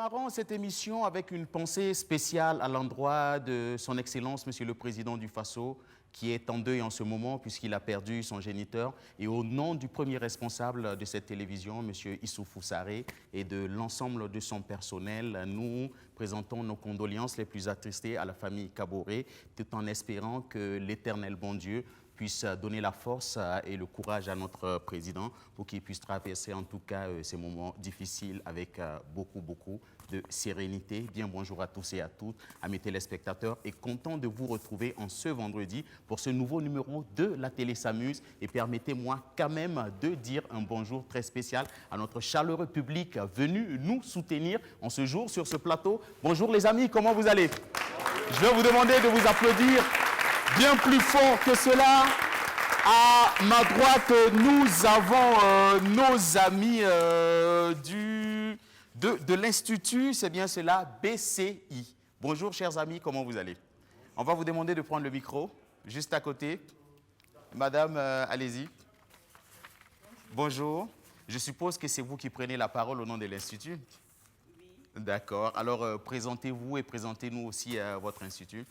démarrons cette émission avec une pensée spéciale à l'endroit de son Excellence, Monsieur le Président du Faso, qui est en deuil en ce moment puisqu'il a perdu son géniteur. Et au nom du premier responsable de cette télévision, Monsieur Issoufou Sarré, et de l'ensemble de son personnel, nous présentons nos condoléances les plus attristées à la famille Kaboré, tout en espérant que l'Éternel bon Dieu puisse donner la force et le courage à notre président pour qu'il puisse traverser en tout cas ces moments difficiles avec beaucoup de sérénité. Bien bonjour à tous et à toutes, à mes téléspectateurs, et content de vous retrouver en ce vendredi pour ce nouveau numéro de la télé s'amuse. Et permettez-moi quand même de dire un bonjour très spécial à notre chaleureux public venu nous soutenir en ce jour sur ce plateau. Bonjour les amis, comment vous allez? Je vais vous demander de vous applaudir bien plus fort que cela. À ma droite, nous avons nos amis de l'Institut, c'est bien cela, BCI. Bonjour chers amis, comment vous allez? On va vous demander de prendre le micro, juste à côté. Madame, allez-y. Bonjour. Je suppose que c'est vous qui prenez la parole au nom de l'Institut? Oui. D'accord. Alors, présentez-vous et présentez-nous aussi votre institut.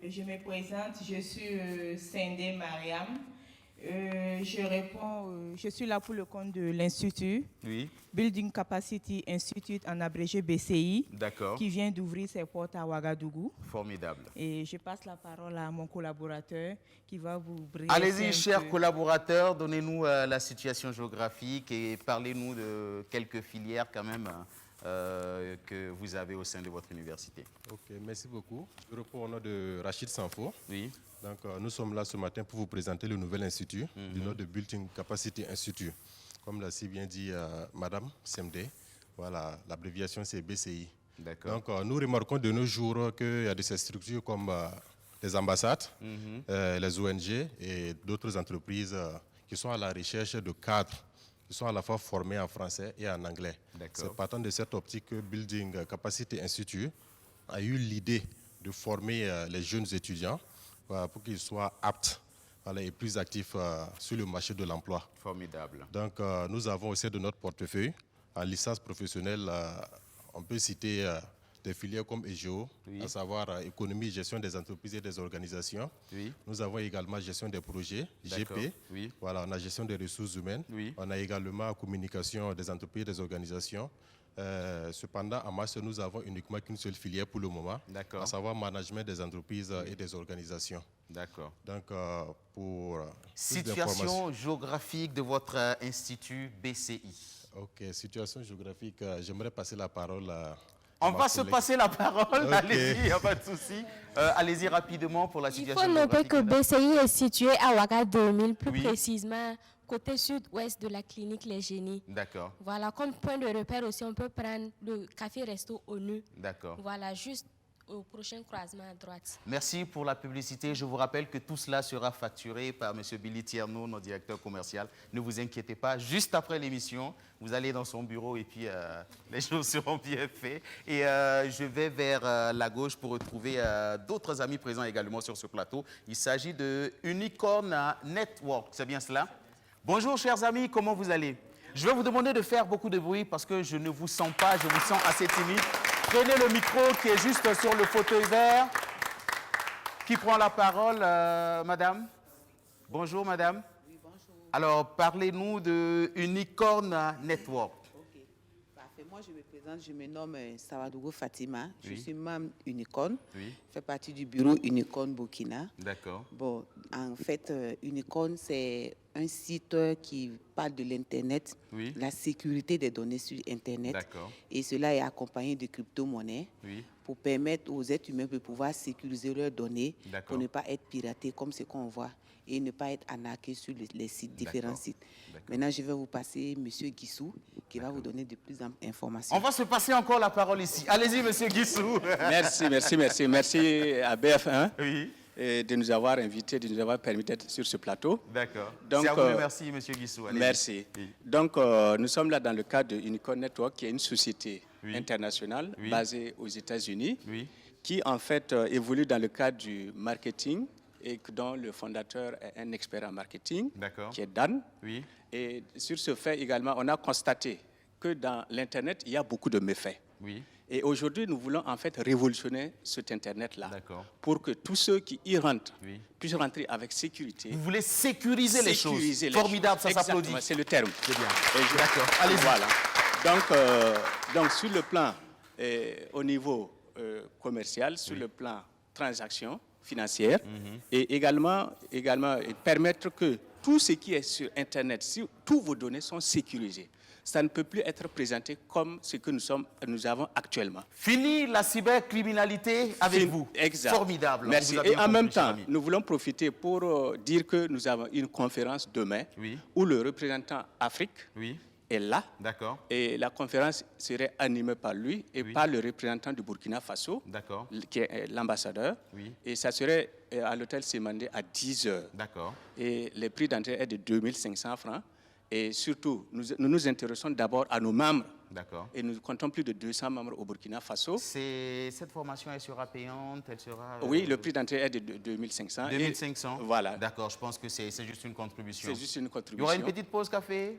Je me présente, je suis Sindé Mariam. Je suis là pour le compte de l'Institut. Oui. Building Capacity Institute, en abrégé BCI. D'accord. Qui vient d'ouvrir ses portes à Ouagadougou. Formidable. Et je passe la parole à mon collaborateur qui va vous briefer. Allez-y, chers collaborateurs, donnez-nous la situation géographique et parlez-nous de quelques filières quand même que vous avez au sein de votre université. Ok, merci beaucoup. Je réponds au nom de Rachid Sanfo. Oui. Donc, nous sommes là ce matin pour vous présenter le nouvel institut, du nom de Building Capacity Institute. Comme l'a si bien dit Madame Semdé, voilà, l'abréviation c'est BCI. D'accord. Donc, nous remarquons de nos jours qu'il y a de ces structures comme les ambassades, les ONG et d'autres entreprises qui sont à la recherche de cadres qui sont à la fois formés en français et en anglais. C'est partant de cette optique que Building Capacity Institute a eu l'idée de former les jeunes étudiants pour qu'ils soient aptes et plus actifs sur le marché de l'emploi. Formidable. Donc, nous avons aussi de notre portefeuille, en licence professionnelle, on peut citer des filières comme EGO, à savoir économie, gestion des entreprises et des organisations. Oui. Nous avons également gestion des projets, GP. Oui. Voilà, on a gestion des ressources humaines. Oui. On a également communication des entreprises et des organisations. Cependant, en master, nous avons uniquement qu'une seule filière pour le moment, à savoir management des entreprises et des organisations. D'accord. Donc, pour situation géographique de votre institut BCI. Ok, situation géographique, j'aimerais passer la parole à... On va se passer la parole, allez-y, il n'y a pas de souci. Allez-y rapidement pour la situation géographique. Il faut noter que BCI est situé à Ouaga 2000, plus précisément côté sud-ouest de la clinique Les Génies. D'accord. Voilà, comme point de repère aussi, on peut prendre le café-resto ONU. D'accord. Voilà, juste au prochain croisement à droite. Merci pour la publicité. Je vous rappelle que tout cela sera facturé par M. Billy Tierno, notre directeur commercial. Ne vous inquiétez pas, juste après l'émission, vous allez dans son bureau et puis les choses seront bien faites. Et je vais vers la gauche pour retrouver d'autres amis présents également sur ce plateau. Il s'agit de Unicorn Network, c'est bien cela? Bonjour chers amis, comment vous allez? Je vais vous demander de faire beaucoup de bruit parce que je ne vous sens pas, je vous sens assez timide. Prenez le micro qui est juste sur le fauteuil vert. Qui prend la parole, madame? Bonjour, madame. Oui, bonjour. Alors, parlez-nous de Unicorn Network. Ok, parfait. Moi, je me présente, je me nomme Sawadougou Fatima. Oui. Je suis membre Unicorn. Oui. Je fais partie du bureau Unicorn Burkina. D'accord. Bon, en fait, Unicorn, c'est un site qui parle de l'Internet, la sécurité des données sur Internet. Et cela est accompagné de crypto-monnaies pour permettre aux êtres humains de pouvoir sécuriser leurs données pour ne pas être piratés comme ce qu'on voit et ne pas être arnaqués sur les sites, différents sites. Maintenant, je vais vous passer M. Guissou qui va vous donner de plus d'informations. On va se passer encore la parole ici. Allez-y, M. Guissou. Merci à BF1. De nous avoir invités, de nous avoir permis d'être sur ce plateau. D'accord. Donc, c'est à vous de merci, M. Guissou. Merci. Oui. Donc, nous sommes là dans le cadre de Unicorn Network, qui est une société internationale basée aux États-Unis, qui en fait évolue dans le cadre du marketing et dont le fondateur est un expert en marketing, qui est Dan. Et sur ce fait également, on a constaté que dans l'Internet, il y a beaucoup de méfaits. Oui. Et aujourd'hui, nous voulons en fait révolutionner cet Internet-là pour que tous ceux qui y rentrent puissent rentrer avec sécurité. Vous voulez sécuriser les choses. Formidable, ça s'applaudit. C'est le terme. C'est bien. D'accord. Allez, voilà. Donc, sur le plan, au niveau commercial, sur le plan transaction financière, et également permettre que tout ce qui est sur Internet, si tous vos données sont sécurisées, ça ne peut plus être présenté comme ce que nous avons actuellement. Fini la cybercriminalité avec vous. Exact. Formidable. Merci. Et en même temps, nous voulons profiter pour dire que nous avons une conférence demain où le représentant Afrique est là. D'accord. Et la conférence serait animée par lui et par le représentant du Burkina Faso, qui est l'ambassadeur. Et ça serait à l'hôtel Semandé à 10h. D'accord. Et le prix d'entrée est de 2500 francs. Et surtout, nous nous intéressons d'abord à nos membres. D'accord. Et nous comptons plus de 200 membres au Burkina Faso. Cette formation, elle sera payante, elle sera... Oui, le prix d'entrée est de 2500. 2500. Voilà. D'accord, je pense que c'est juste une contribution. C'est juste une contribution. Il y aura une petite pause café?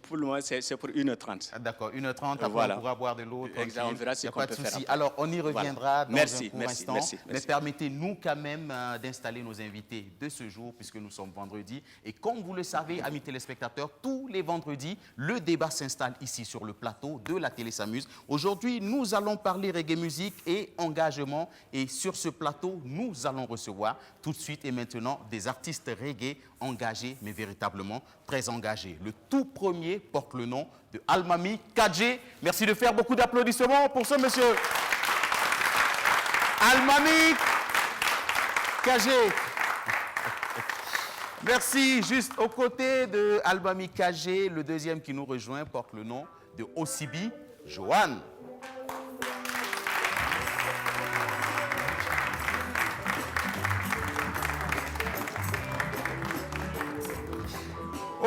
Pour le moment, c'est pour 1h30. D'accord, 1h30, après on pourra boire de l'eau. Exact, on verra ce qu'on peut faire. Alors, on y reviendra dans un court instant. Merci. Mais permettez-nous quand même d'installer nos invités de ce jour, puisque nous sommes vendredi. Et comme vous le savez, amis téléspectateurs, tous les vendredis, le débat s'installe ici sur le plateau de la télé s'amuse. Aujourd'hui, nous allons parler reggae musique et engagement. Et sur ce plateau, nous allons recevoir tout de suite et maintenant des artistes reggae engagés, mais véritablement très engagés. Le tout premier porte le nom de Almami Kadje. Merci de faire beaucoup d'applaudissements pour ce monsieur. Almami Kadje. Merci. Juste aux côtés de Almami Kadje, le deuxième qui nous rejoint porte le nom de Osibi Johan.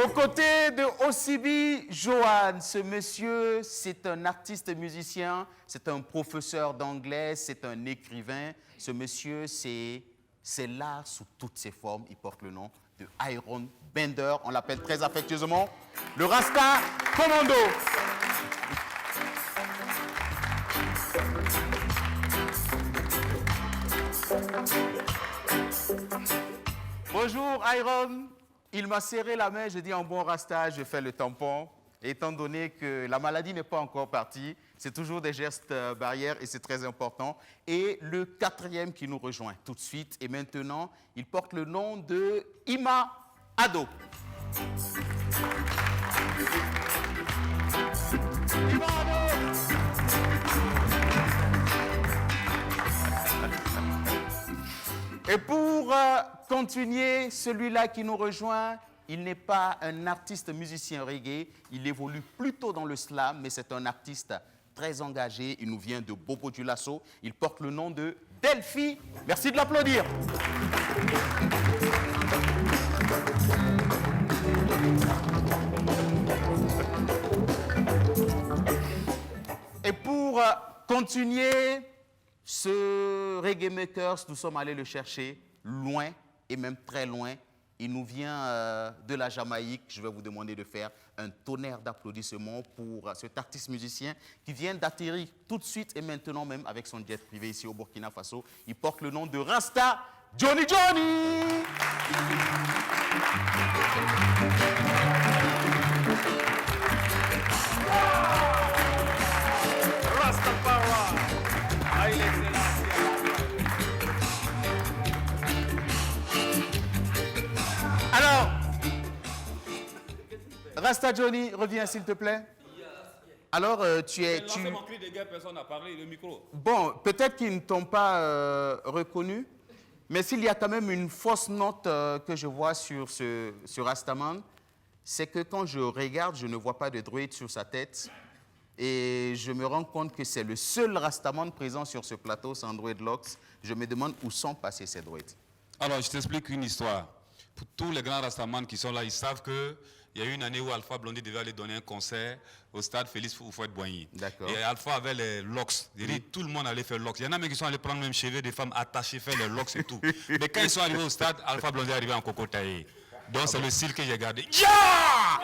Aux côtés de Osibi Johan, ce monsieur, c'est un artiste musicien, c'est un professeur d'anglais, c'est un écrivain. Ce monsieur, c'est l'art sous toutes ses formes. Il porte le nom de Iron Bender. On l'appelle très affectueusement le Rasta Commando. Bonjour Iron. Il m'a serré la main, je dis en bon rasta, je fais le tampon. Et étant donné que la maladie n'est pas encore partie, c'est toujours des gestes barrières et c'est très important. Et le quatrième qui nous rejoint tout de suite, et maintenant, il porte le nom de Ima Ado. Ima Ado. Et pour continuer, celui-là qui nous rejoint, il n'est pas un artiste musicien reggae, il évolue plutôt dans le slam, mais c'est un artiste très engagé. Il nous vient de Bobo Dioulasso. Il porte le nom de Delphi. Merci de l'applaudir. Et pour continuer, ce reggae makers, nous sommes allés le chercher loin et même très loin. Il nous vient de la Jamaïque. Je vais vous demander de faire un tonnerre d'applaudissements pour cet artiste musicien qui vient d'atterrir tout de suite et maintenant même avec son jet privé ici au Burkina Faso. Il porte le nom de Rasta Johnny Johnny. Alors, Rasta Johnny, reviens s'il te plaît. Alors, tu es... Mon cri de guerre, personne n'a parlé, le micro. Bon, peut-être qu'ils ne t'ont pas reconnu, mais s'il y a quand même une fausse note que je vois sur Rastaman, c'est que quand je regarde, je ne vois pas de druide sur sa tête. Et je me rends compte que c'est le seul Rastaman présent sur ce plateau sans dreadlocks. Je me demande où sont passés ces druides. Alors, je t'explique une histoire. Pour tous les grands Rastaman qui sont là, ils savent qu'il y a eu une année où Alpha Blondy devait aller donner un concert au stade Félix Houphouët-Boigny. D'accord. Et Alpha avait les locks. Tout le monde allait faire locks. Il y en a même qui sont allés prendre même cheveux des femmes attachées, faire les locks et tout. Mais quand ils sont arrivés au stade, Alpha Blondy est arrivé en coco taillé. Donc c'est le style que j'ai gardé. Yeah!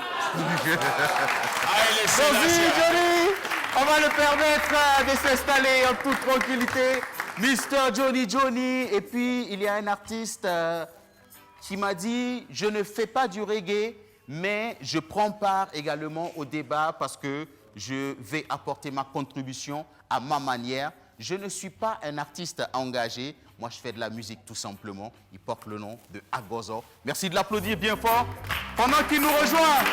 Merci Johnny. On va le permettre de s'installer en toute tranquillité. Mr. Johnny. Et puis, il y a un artiste qui m'a dit, je ne fais pas du reggae, mais je prends part également au débat parce que je vais apporter ma contribution à ma manière. Je ne suis pas un artiste engagé. Moi, je fais de la musique tout simplement. Il porte le nom de Agozo. Merci de l'applaudir bien fort pendant qu'il nous rejoint.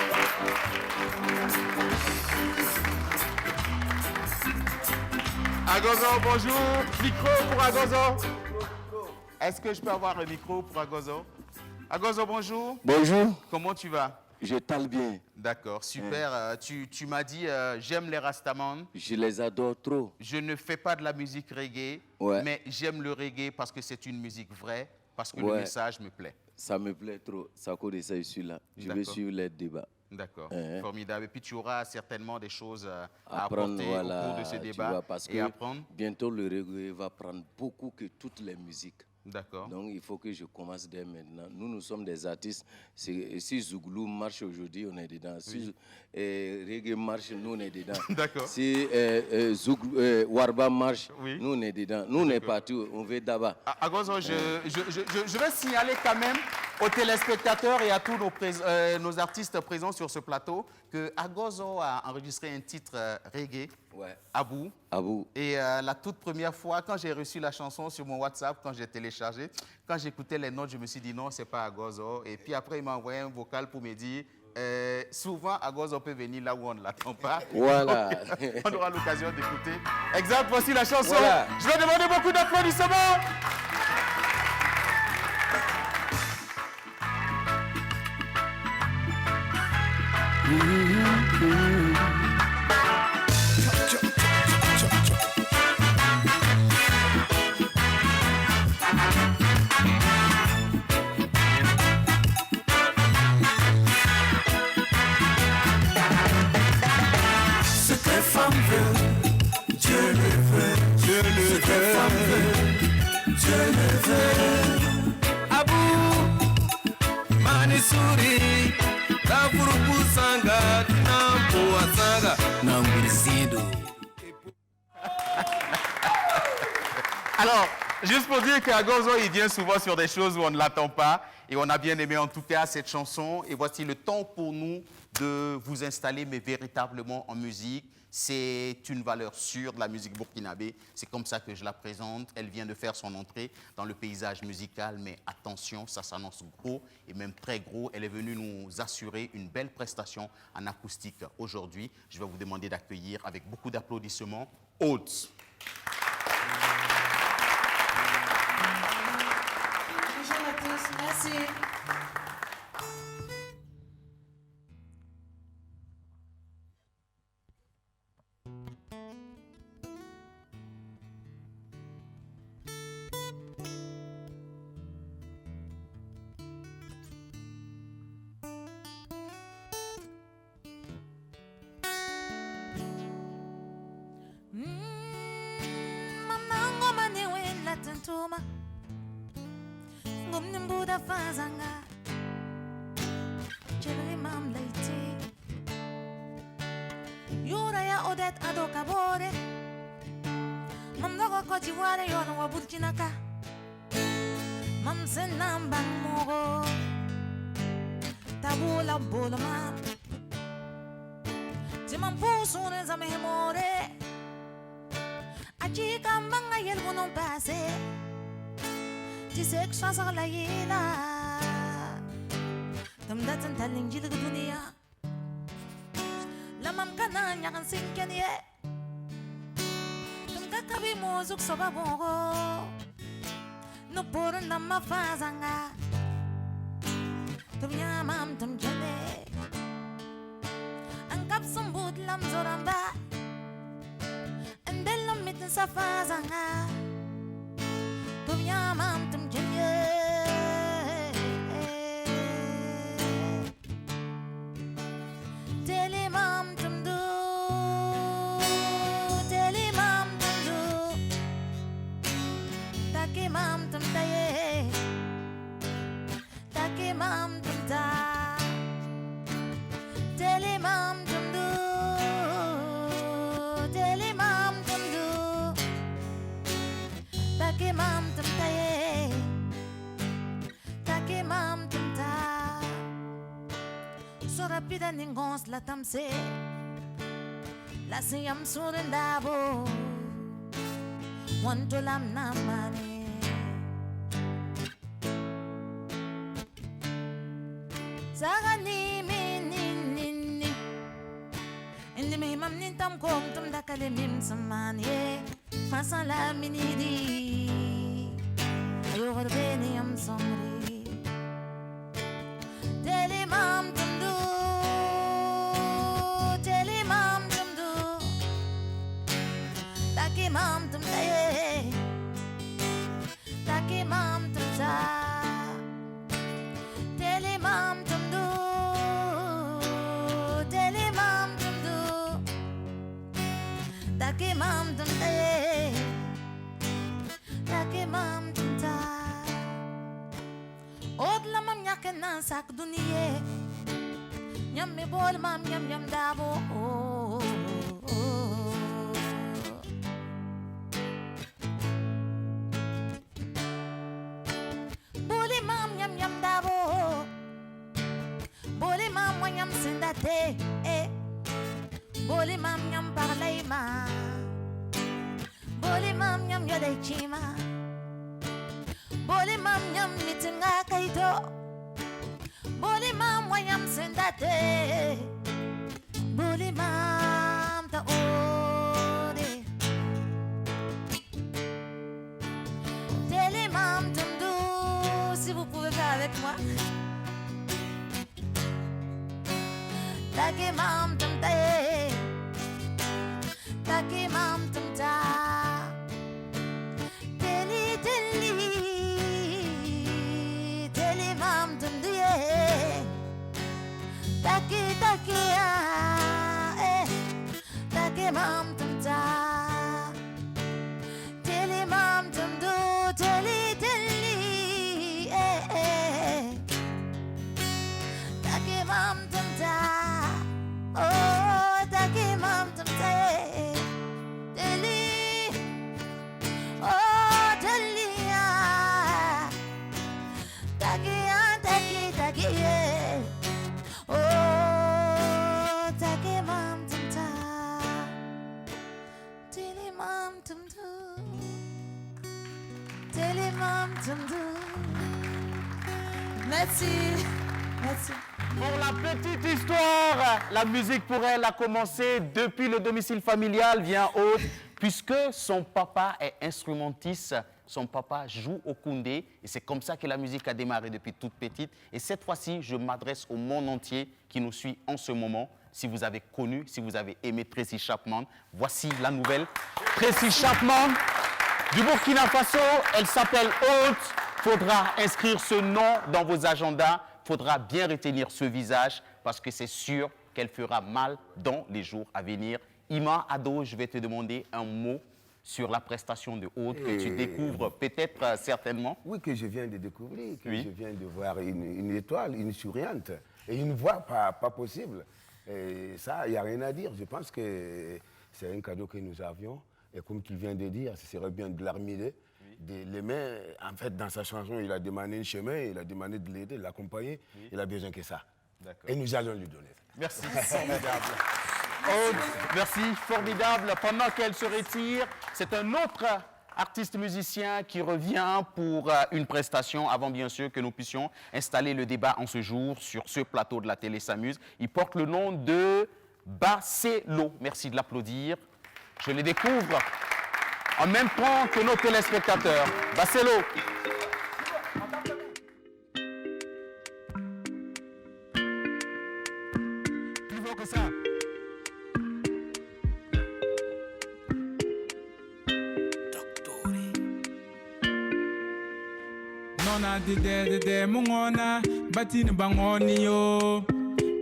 Agozo, bonjour. Micro pour Agozo. Est-ce que je peux avoir un micro pour Agozo? Agozo, bonjour. Bonjour. Comment tu vas? Je parle bien. D'accord, super. Tu m'as dit, j'aime les Rastaman. Je les adore trop. Je ne fais pas de la musique reggae, mais j'aime le reggae parce que c'est une musique vraie, parce que le message me plaît. Ça me plaît trop. Ça cause ça, je suis là. Je vais suivre les débats. D'accord, formidable. Et puis tu auras certainement des choses à apporter au cours de ce débat parce et apprendre. Bientôt le reggae va prendre beaucoup que toutes les musiques. D'accord. Donc il faut que je commence dès maintenant. Nous sommes des artistes. Si Zouglou marche aujourd'hui, on est dedans. Si reggae marche, nous on est dedans. D'accord. Si Warba marche, nous on est dedans. Nous on est partout, on va d'abord. Agozo, je vais signaler quand même aux téléspectateurs et à tous nos artistes présents sur ce plateau que Agozo a enregistré un titre reggae, Abou. Et la toute première fois, quand j'ai reçu la chanson sur mon WhatsApp, quand j'ai téléchargé, quand j'écoutais les notes, je me suis dit non, c'est pas Agozo. Et puis après, il m'a envoyé un vocal pour me dire souvent Agozo peut venir là où on ne l'attend pas. Voilà. Donc, on aura l'occasion d'écouter. Exact, voici la chanson. Voilà. Je vais demander beaucoup d'applaudissements. Ce que femme veut, Dieu le veut. Ce que femme veut, Dieu le veut. Abou, Manisuri, Ravuruku Sanga, Nampoa Sanga, Namburzido. Alors, juste pour dire qu'Agozo, il vient souvent sur des choses où on ne l'attend pas. Et on a bien aimé en tout cas cette chanson. Et voici le temps pour nous de vous installer, mais véritablement en musique. C'est une valeur sûre de la musique burkinabé. C'est comme ça que je la présente. Elle vient de faire son entrée dans le paysage musical. Mais attention, ça s'annonce gros et même très gros. Elle est venue nous assurer une belle prestation en acoustique aujourd'hui. Je vais vous demander d'accueillir avec beaucoup d'applaudissements Haute. Bonjour à tous, merci. Tuma ngumni mbuda fazanga chelri mam leiti yura ya odet adoka bore mam nogo ko jiware yono wa burkina ka mam senam bang mogo tabula bolo mam timam pusune za mehmore aji kambanga yel bonon passé tu sais que je suis la yéla tam datan taling jil dunia la mam kana nyakan sinken ye tam kakabi mozuk soba bongo no por na ma fazanga tam yamam tam jale angap sambut lam zoramba endelam mitten sa fazanga Tum yamam tum janye Tele mam tum du Tele mam tum du Take mam tum taye Take mam tum ta Take mam tum taye, take mam tum ta. So rapida ningons la tamse, la siyam surendabo. Want to lam na mani. Sagani mi ni. Indi mi mam nintam kong tum da kalimim samani. Masala minidi. Ayo garbeni am somri. Tele mam tum du. Tele mam tum du. Taki mam tum taye. Taki mam tum ta. Tele mam tum du. Tele mam tum du. Taki mam tum taye. Taki mam tum ta. Od la mam nyake nan sak duniye. Nyam me bol mam nyam dabo. Boli mam nyam dabo. Boli mam nyam sindate. Boli mam nyam parlay ma. Boli mam nyam yode chima. Boli mam nyam mitinga kaito. Boli mam wanyam sendate. Boli mam ta ode. Tele mam tumdu. Si vous pouvez faire avec moi. Take mam tum taye. Take mam tum ta. Taki mam tum ta. Tele mam tum du. Tele taki mam tum ta. Oh, taki mam tum ta. Tele. Oh, tele taki oh, take mam tum ta. Tele mam tum du. Tele mam tum du. Merci. Merci. Pour la petite histoire, la musique pour elle a commencé depuis le domicile familial, vient haute, puisque son papa est instrumentiste. Son papa joue au koundé et c'est comme ça que la musique a démarré depuis toute petite. Et cette fois-ci, je m'adresse au monde entier qui nous suit en ce moment. Si vous avez connu, si vous avez aimé Tracy Chapman, voici la nouvelle. Tracy Chapman du Burkina Faso, elle s'appelle Haute. Faudra inscrire ce nom dans vos agendas. Faudra bien retenir ce visage parce que c'est sûr qu'elle fera mal dans les jours à venir. Ima Ado, je vais te demander un mot sur la prestation de Haute que tu découvres peut-être certainement. Oui, que je viens de découvrir, que je viens de voir une étoile, une souriante et une voix pas possible. Et ça, il n'y a rien à dire. Je pense que c'est un cadeau que nous avions. Et comme tu viens de dire, ce serait bien de l'admirer, de l'aimer. En fait, dans sa chanson, il a demandé un chemin, il a demandé de l'aider, de l'accompagner. Il a besoin que ça. Et nous allons lui donner. Merci, formidable. Aude, merci, formidable. Pendant qu'elle se retire, c'est un autre artiste musicien qui revient pour une prestation avant bien sûr que nous puissions installer le débat en ce jour sur ce plateau de la télé s'amuse. Il porte le nom de Bacelo. Merci de l'applaudir. Je le découvre en même temps que nos téléspectateurs. Bacelo. Plus fort que ça. Nona de mungona batini bangoni yo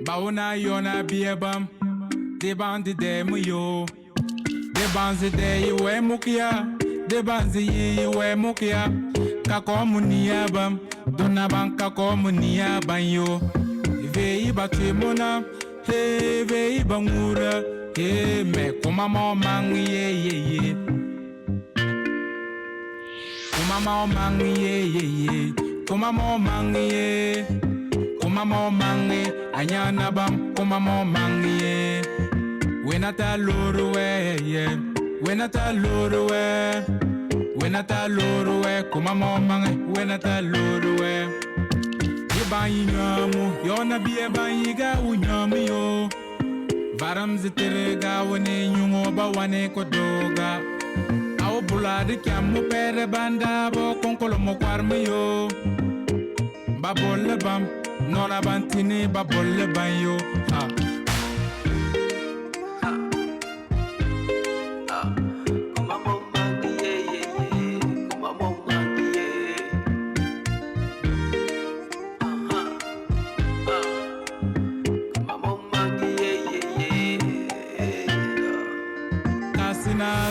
baona yona biebam de bandi de muyo de banzi de iwe mukia de banzi iwe mukia ka komunia bam dona banka komunia banyo vei batemona he vei bangura he me kuma mo mang ye Kumamo mangi, kumamo mangi, kumamo mangi, anyana bam, kumamo mangi. Wenata loruwe, wenata loruwe, wenata loruwe, kumamo mangi, wenata loruwe. Yebanyi nyamu, yona biye banyi ga unyamu yo. Varam zitere ga wane nyungo ba wane kodoga. Awo buladi kyamu pere banda bo konkolo mo kwarmi yo. Babolle bam, nona bantini babolle ban yo. Ha.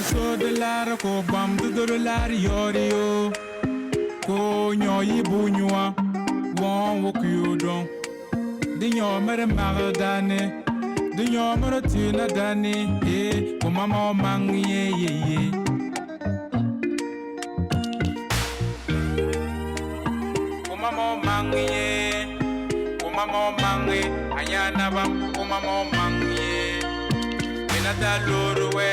So de lara ko bam de lara yorio ko nyoyi bunywa won wokuyo don de nyomere magadane de nyomere tina dane ko mama mangiye ye ko mama mangi ayana bam ko mama mangiye wenata loruwe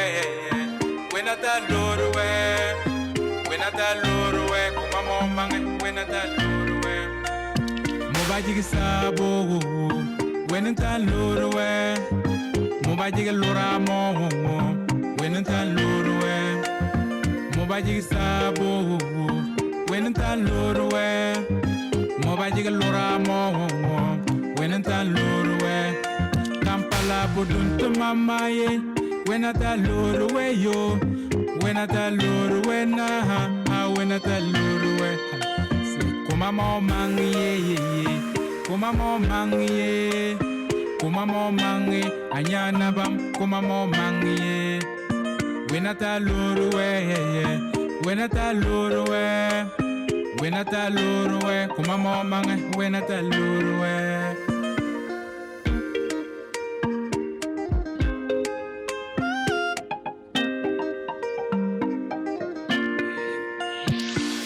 Wenata loruwe, kumamo mange, wenata loruwe. Mobajigi sabo, wenata loruwe. Mobajigi loramo, wenata loruwe. Mobajigi sabo, wenata loruwe. Mobajigi loramo, wenata loruwe. Kampala buduntu mamaye. When I tell Lord away yo, when I tell Lord when when I tell Lord away, come on mangi, come on mangi, come on mangi, anyana bam, come on mangi. When I tell Lord away, when I tell Lord away, when I tell Lord away, come on mangi, when I tell Lord away.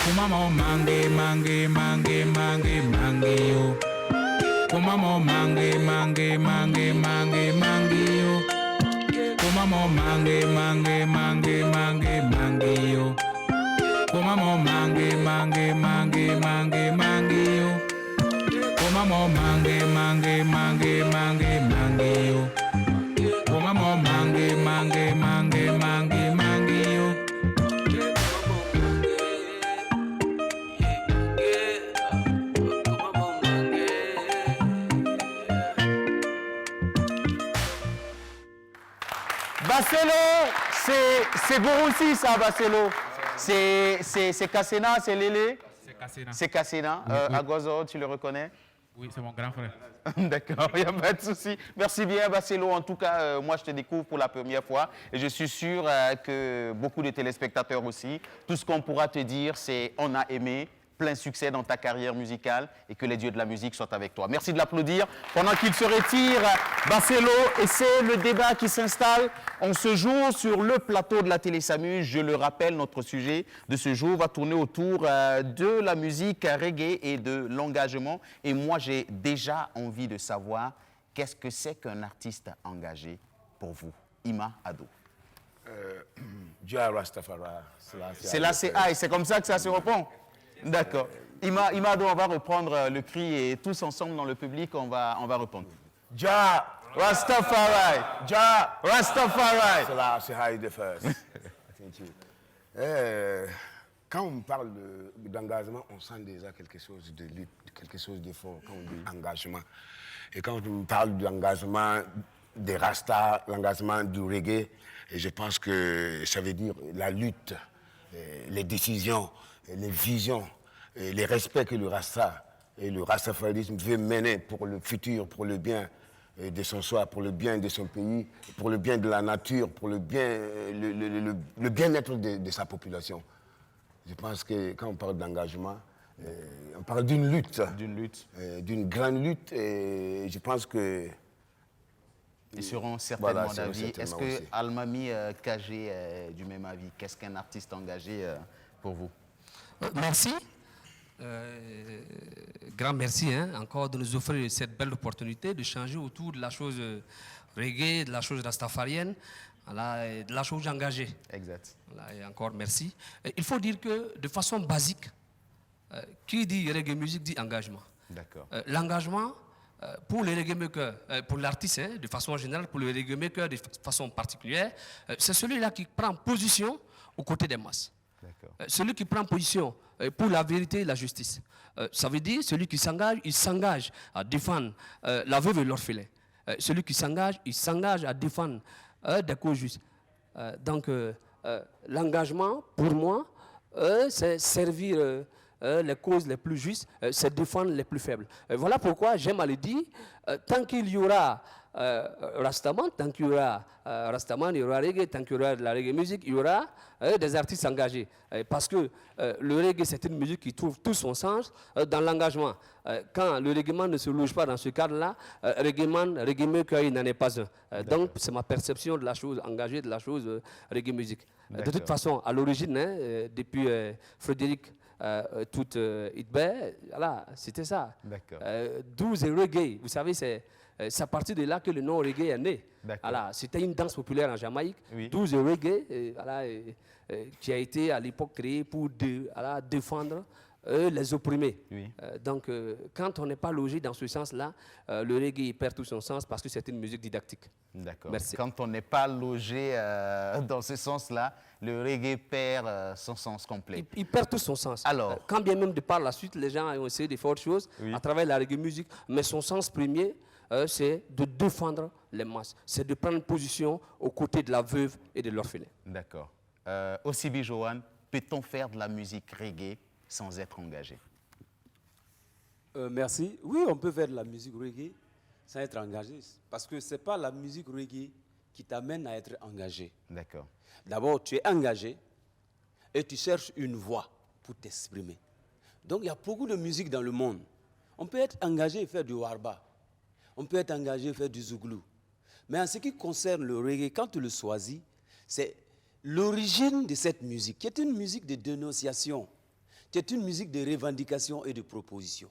Kumamo mange mange mange mange mange yo. Kumamo mange mange mange mange mange yo. Kumamo mange mange mange mange mange yo. Kumamo mange mange mange mange mange yo. Kumamo mange mange mange mange mange yo. Kumamo mange mange mange mange mange yo. Basselo, c'est beau aussi ça, Basselo. C'est Cassena, c'est Lélé? C'est Cassena. C'est Cassena. Agozo, tu le reconnais? Oui, c'est mon grand frère. D'accord, il n'y a pas de souci. Merci bien, Basselo. En tout cas, moi, je te découvre pour la première fois et je suis sûr que beaucoup de téléspectateurs aussi. Tout ce qu'on pourra te dire, c'est on a aimé. Plein succès dans ta carrière musicale et que les dieux de la musique soient avec toi. Merci de l'applaudir. Pendant qu'il se retire, Basselo, et c'est le débat qui s'installe. On se joue sur le plateau de la télé SAMU. Je le rappelle, notre sujet de ce jour va tourner autour de la musique reggae et de l'engagement. Et moi, j'ai déjà envie de savoir qu'est-ce que c'est qu'un artiste engagé pour vous. Ima Ado. Jah Rastafari. C'est là, c'est aïe. C'est comme ça que ça se répond. D'accord. Imado, on va reprendre le cri et tous ensemble dans le public, on va répondre. Jah Rastafari. Jah Rastafari. C'est high the first. Quand on parle d'engagement, on sent déjà quelque chose de lutte, quelque chose de fort quand on dit engagement. Et quand on parle d'engagement des Rastas, l'engagement du reggae, et je pense que ça veut dire la lutte, les décisions, les visions, les respects que le Rasta et le Rastafarisme veut mener pour le futur, pour le bien de son soi, pour le bien de son pays, pour le bien de la nature, pour le bien, le bien-être de sa population. Je pense que quand on parle d'engagement, on parle d'une lutte. D'une grande lutte, et je pense que... Ils seront certainement d'avis. Est-ce que Almami Kagé est du même avis? Qu'est-ce qu'un artiste engagé pour vous? Merci. Grand merci encore de nous offrir cette belle opportunité de changer autour de la chose reggae, de la chose rastafarienne, voilà, de la chose engagée. Exact. Voilà, et encore merci. Il faut dire que de façon basique, qui dit reggae musique dit engagement. D'accord. L'engagement pour les reggae makers, pour l'artiste de façon générale, pour le reggae maker de façon particulière, c'est celui-là qui prend position aux côtés des masses. Celui qui prend position pour la vérité et la justice. Ça veut dire celui qui s'engage, il s'engage à défendre la veuve et l'orphelin. Celui qui s'engage, il s'engage à défendre des causes justes. Donc l'engagement, pour moi, c'est servir les causes les plus justes, c'est défendre les plus faibles. Voilà pourquoi j'aime à le dire, tant qu'il y aura Rastaman, tant qu'il y aura Rastaman, il y aura reggae, tant qu'il y aura de la reggae musique, il y aura des artistes engagés. Parce que le reggae, c'est une musique qui trouve tout son sens dans l'engagement. Quand le reggae ne se loge pas dans ce cadre-là, reggae maker, il n'en est pas un. Donc, c'est ma perception de la chose engagée, de la chose reggae musique. De toute façon, à l'origine, depuis Frédéric Hitbert, voilà, c'était ça. 12 et reggae, vous savez, c'est à partir de là que le nom reggae est né. Voilà, c'était une danse populaire en Jamaïque. 12 et reggae, voilà, qui a été à l'époque créée pour défendre les opprimés. Donc, quand on n'est pas logé dans ce sens-là, le reggae perd tout son sens parce que c'est une musique didactique. D'accord. Merci. Quand on n'est pas logé dans ce sens-là, le reggae perd son sens complet. Il perd tout son sens. Alors, quand bien même de par la suite, les gens ont essayé de faire autre chose à travers la reggae musique, mais son sens premier, c'est de défendre les masses, c'est de prendre position aux côtés de la veuve et de l'orphelin. D'accord. Osibi Johan, peut-on faire de la musique reggae sans être engagé? Merci. Oui, on peut faire de la musique reggae sans être engagé, parce que ce n'est pas la musique reggae qui t'amène à être engagé. D'accord. D'abord, tu es engagé et tu cherches une voix pour t'exprimer. Donc, il y a beaucoup de musique dans le monde. On peut être engagé et faire du warba. On peut être engagé et faire du zouglou. Mais en ce qui concerne le reggae, quand tu le choisis, c'est l'origine de cette musique, qui est une musique de dénonciation, qui est une musique de revendication et de proposition.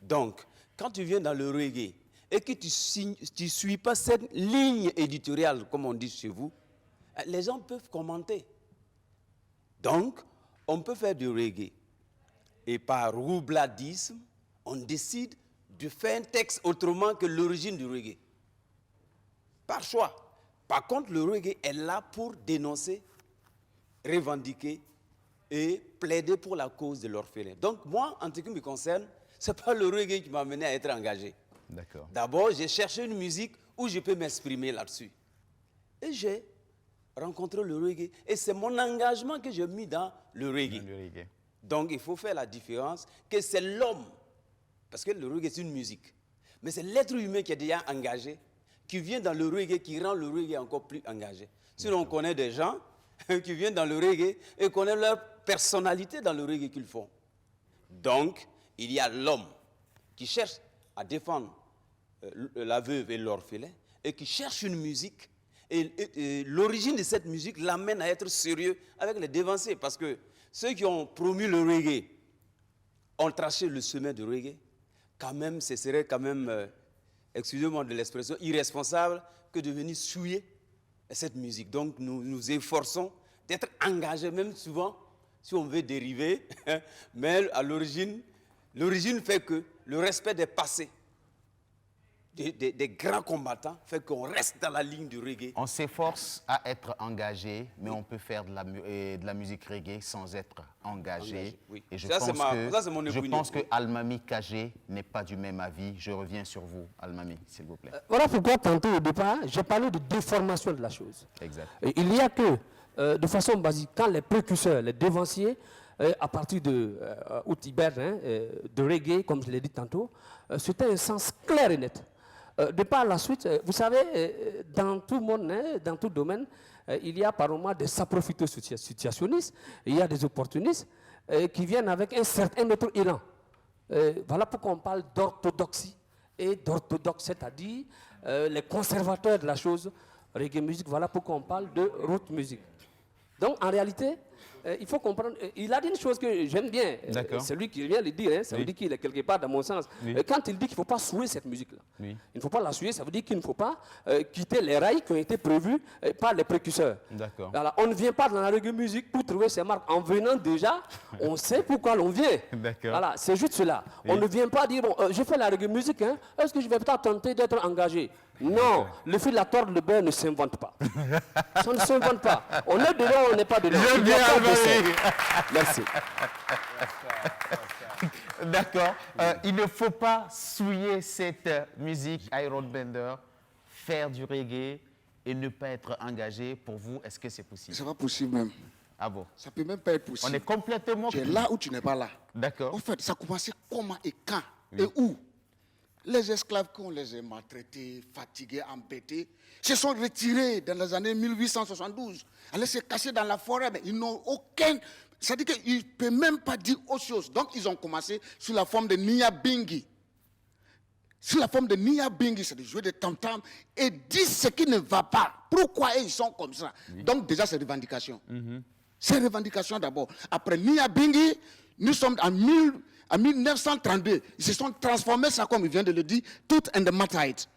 Donc, quand tu viens dans le reggae et que tu ne suis pas cette ligne éditoriale, comme on dit chez vous, les gens peuvent commenter. Donc, on peut faire du reggae. Et par roubladisme, on décide de faire un texte autrement que l'origine du reggae. Par choix. Par contre, le reggae est là pour dénoncer, revendiquer et plaider pour la cause de l'orphelin. Donc moi, en ce qui me concerne, ce n'est pas le reggae qui m'a amené à être engagé. D'accord. D'abord, j'ai cherché une musique où je peux m'exprimer là-dessus. Et j'ai rencontré le reggae. Et c'est mon engagement que j'ai mis dans le reggae. Donc il faut faire la différence que c'est l'homme, parce que le reggae c'est une musique, mais c'est l'être humain qui est déjà engagé, qui vient dans le reggae, qui rend le reggae encore plus engagé. Sinon on connaît des gens qui viennent dans le reggae et connaissent leur personnalité dans le reggae qu'ils font. Donc il y a l'homme qui cherche à défendre la veuve et l'orphelin et qui cherche une musique. Et l'origine de cette musique l'amène à être sérieux avec les dévancés, parce que ceux qui ont promu le reggae ont tracé le chemin du reggae. Quand même, ce serait quand même, excusez-moi de l'expression, irresponsable que de venir souiller cette musique. Donc nous nous efforçons d'être engagés, même souvent, si on veut dériver, mais à l'origine fait que le respect des passés, des grands combattants, fait qu'on reste dans la ligne du reggae. On s'efforce à être engagé, mais on peut faire de la musique reggae sans être engagé. Oui. Et je pense que Almami Kagé n'est pas du même avis. Je reviens sur vous, Almami, s'il vous plaît. Voilà pourquoi tantôt au départ, j'ai parlé de déformation de la chose. Exact. Et il n'y a que, de façon basique, quand les précurseurs, les dévanciers, à partir de Outibert, de reggae, comme je l'ai dit tantôt, c'était un sens clair et net. De par la suite, vous savez, dans tout monde, dans tout domaine, il y a par moments des saprophyto-situationnistes, il y a des opportunistes qui viennent avec un certain autre élan. Voilà pourquoi on parle d'orthodoxie et d'orthodoxe, c'est-à-dire les conservateurs de la chose, reggae musique, voilà pourquoi on parle de root music. Donc en réalité, il faut comprendre. Il a dit une chose que j'aime bien. C'est lui qui vient de le dire. Hein, ça veut dire qu'il est quelque part dans mon sens. Quand il dit qu'il ne faut pas souiller cette musique-là, il ne faut pas la souiller, ça veut dire qu'il ne faut pas quitter les rails qui ont été prévus par les précurseurs. Alors, on ne vient pas dans la reggae musique pour trouver ses marques. En venant déjà, on sait pourquoi l'on vient. Voilà, c'est juste cela. On ne vient pas dire, bon, je fais la reggae musique, hein, est-ce que je vais peut-être tenter d'être engagé? Non, le fil de la torde de beurre ne s'invente pas. Ça ne s'invente pas. On est dedans, on n'est pas dedans. J'aime bien, merci. D'accord. Il ne faut pas souiller cette musique Iron Bender, faire du reggae et ne pas être engagé. Pour vous, est-ce que c'est possible? C'est pas possible même. Ah bon? Ça peut même pas être possible. On est complètement... Tu es là ou tu n'es pas là. D'accord. En fait, ça a commencé comment et quand et où? Les esclaves qu'on les a maltraités, fatigués, embêtés, se sont retirés dans les années 1872. Allaient se cacher dans la forêt, mais ils n'ont aucun... C'est-à-dire qu'ils ne peuvent même pas dire autre chose. Donc, ils ont commencé sous la forme de Nyabinghi. Sous la forme de Nyabinghi, c'est de jouer des tam-tams et dire ce qui ne va pas. Pourquoi ils sont comme ça? Donc, déjà, c'est revendication. C'est revendication d'abord. Après Nyabinghi, nous sommes en 1932, ils se sont transformés ça, comme il vient de le dire, tout and the Matite,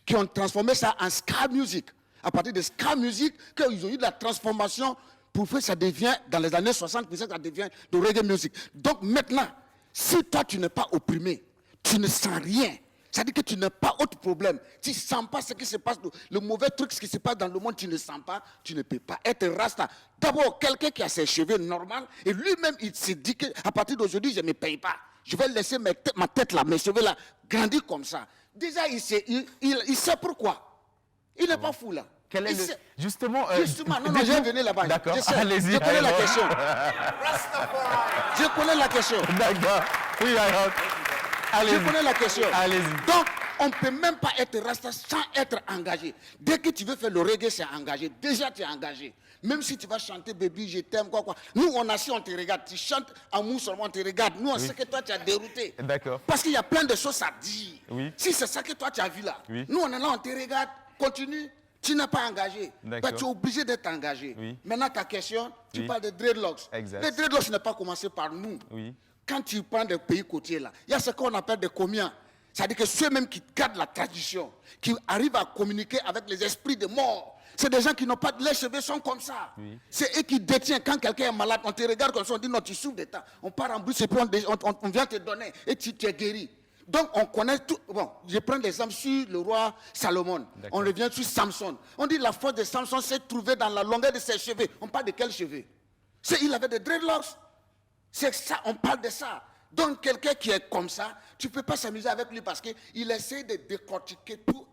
qui ont transformé ça en ska music. À partir de ska music, qu'ils ont eu de la transformation pour que ça devient, dans les années 60, ça devient de reggae music. Donc maintenant, si toi tu n'es pas opprimé, tu ne sens rien, ça dit que tu n'as pas autre problème. Tu ne sens pas ce qui se passe, le mauvais truc, ce qui se passe dans le monde, tu ne sens pas, tu ne peux pas être rasta. D'abord, quelqu'un qui a ses cheveux normaux, et lui-même, il se dit qu'à partir d'aujourd'hui, je ne me paye pas. Je vais laisser ma tête là, mes cheveux là, grandir comme ça. Déjà, il sait pourquoi. Il n'est pas fou là. Justement, non, je vais venir là-bas. D'accord, allez-y. Je connais la question. Je connais la question. D'accord. Oui, alors. Je connais la question. Allez-y. Donc, on ne peut même pas être rasta sans être engagé. Dès que tu veux faire le reggae, c'est engagé. Déjà, tu es engagé. Même si tu vas chanter Baby, je t'aime, quoi. Nous, on a assis, on te regarde. Tu chantes Amour seulement, on te regarde. Nous, on sait que toi, tu as dérouté. D'accord. Parce qu'il y a plein de choses à dire. Oui. Si c'est ça que toi, tu as vu là. Oui. Nous, on est là, on te regarde. Continue. Tu n'es pas engagé. Bah, tu es obligé d'être engagé. Oui. Maintenant, ta question, tu parles de dreadlocks. Exact. Les dreadlocks n'est pas commencé par nous. Oui. Quand tu prends des pays côtiers là, il y a ce qu'on appelle des comiens. C'est-à-dire que ceux-mêmes qui gardent la tradition, qui arrivent à communiquer avec les esprits des morts, c'est des gens qui n'ont pas de... Les cheveux sont comme ça. Oui. C'est eux qui détiennent. Quand quelqu'un est malade, on te regarde comme ça, on dit non, tu souffres de temps. On part en brousse et puis on vient te donner et tu es guéri. Donc on connaît tout. Bon, je prends l'exemple sur le roi Salomon. On revient sur Samson. On dit la force de Samson s'est trouvée dans la longueur de ses cheveux. On parle de quels cheveux? Il avait des dreadlocks. C'est ça, on parle de ça. Donc quelqu'un qui est comme ça, tu ne peux pas s'amuser avec lui parce qu'il essaie de décortiquer tout.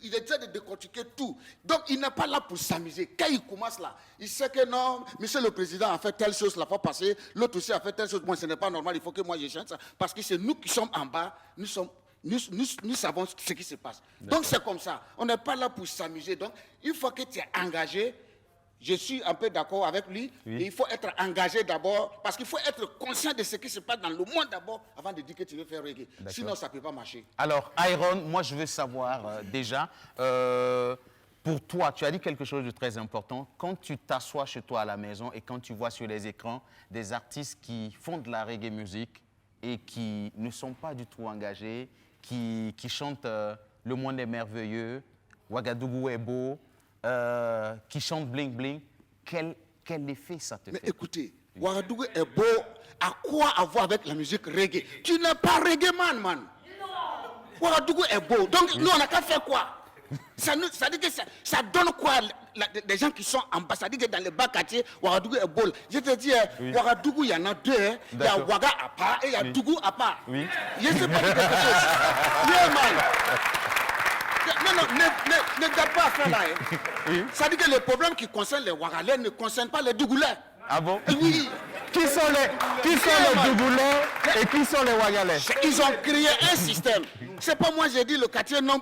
Il essaie de décortiquer tout. Donc il n'est pas là pour s'amuser. Quand il commence là, il sait que non, monsieur le président a fait telle chose la fois passée, l'autre aussi a fait telle chose. Moi, ce n'est pas normal, il faut que moi je chante ça. Parce que c'est nous qui sommes en bas, nous savons ce qui se passe. Donc c'est comme ça. On n'est pas là pour s'amuser. Donc une fois que tu es engagé, je suis un peu d'accord avec lui. Oui. Et il faut être engagé d'abord, parce qu'il faut être conscient de ce qui se passe dans le monde d'abord, avant de dire que tu veux faire reggae. Sinon, ça ne peut pas marcher. Alors, Iron, moi, je veux savoir déjà, pour toi, tu as dit quelque chose de très important. Quand tu t'assois chez toi à la maison et quand tu vois sur les écrans des artistes qui font de la reggae musique et qui ne sont pas du tout engagés, qui chantent Le monde est merveilleux, Ouagadougou est beau, qui chante Bling Bling, quel effet ça te fait? Mais écoutez, Ouagadougou est beau, à quoi avoir avec la musique reggae? Tu n'es pas reggae man. Ouagadougou est beau, donc nous on n'a qu'à faire quoi? Ça dit que ça donne quoi des gens qui sont en bas? Ça dit que dans les bas quartiers, Ouagadougou est beau. Je te dis, Ouagadougou, il y en a deux. Il y a Ouaga à part et il y a Dougou à part. Oui. Je ne sais pas dire quelque chose. Yeah, man. Non, ne garde pas à faire là. Oui. Ça dit que les problèmes qui concernent les Ouagalais ne concernent pas les Dougoulais. Ah bon? Oui. Tu qui sont les Dougoulais et qui sont les Wagalais? Ils ont créé un système. C'est pas moi j'ai dit le quartier non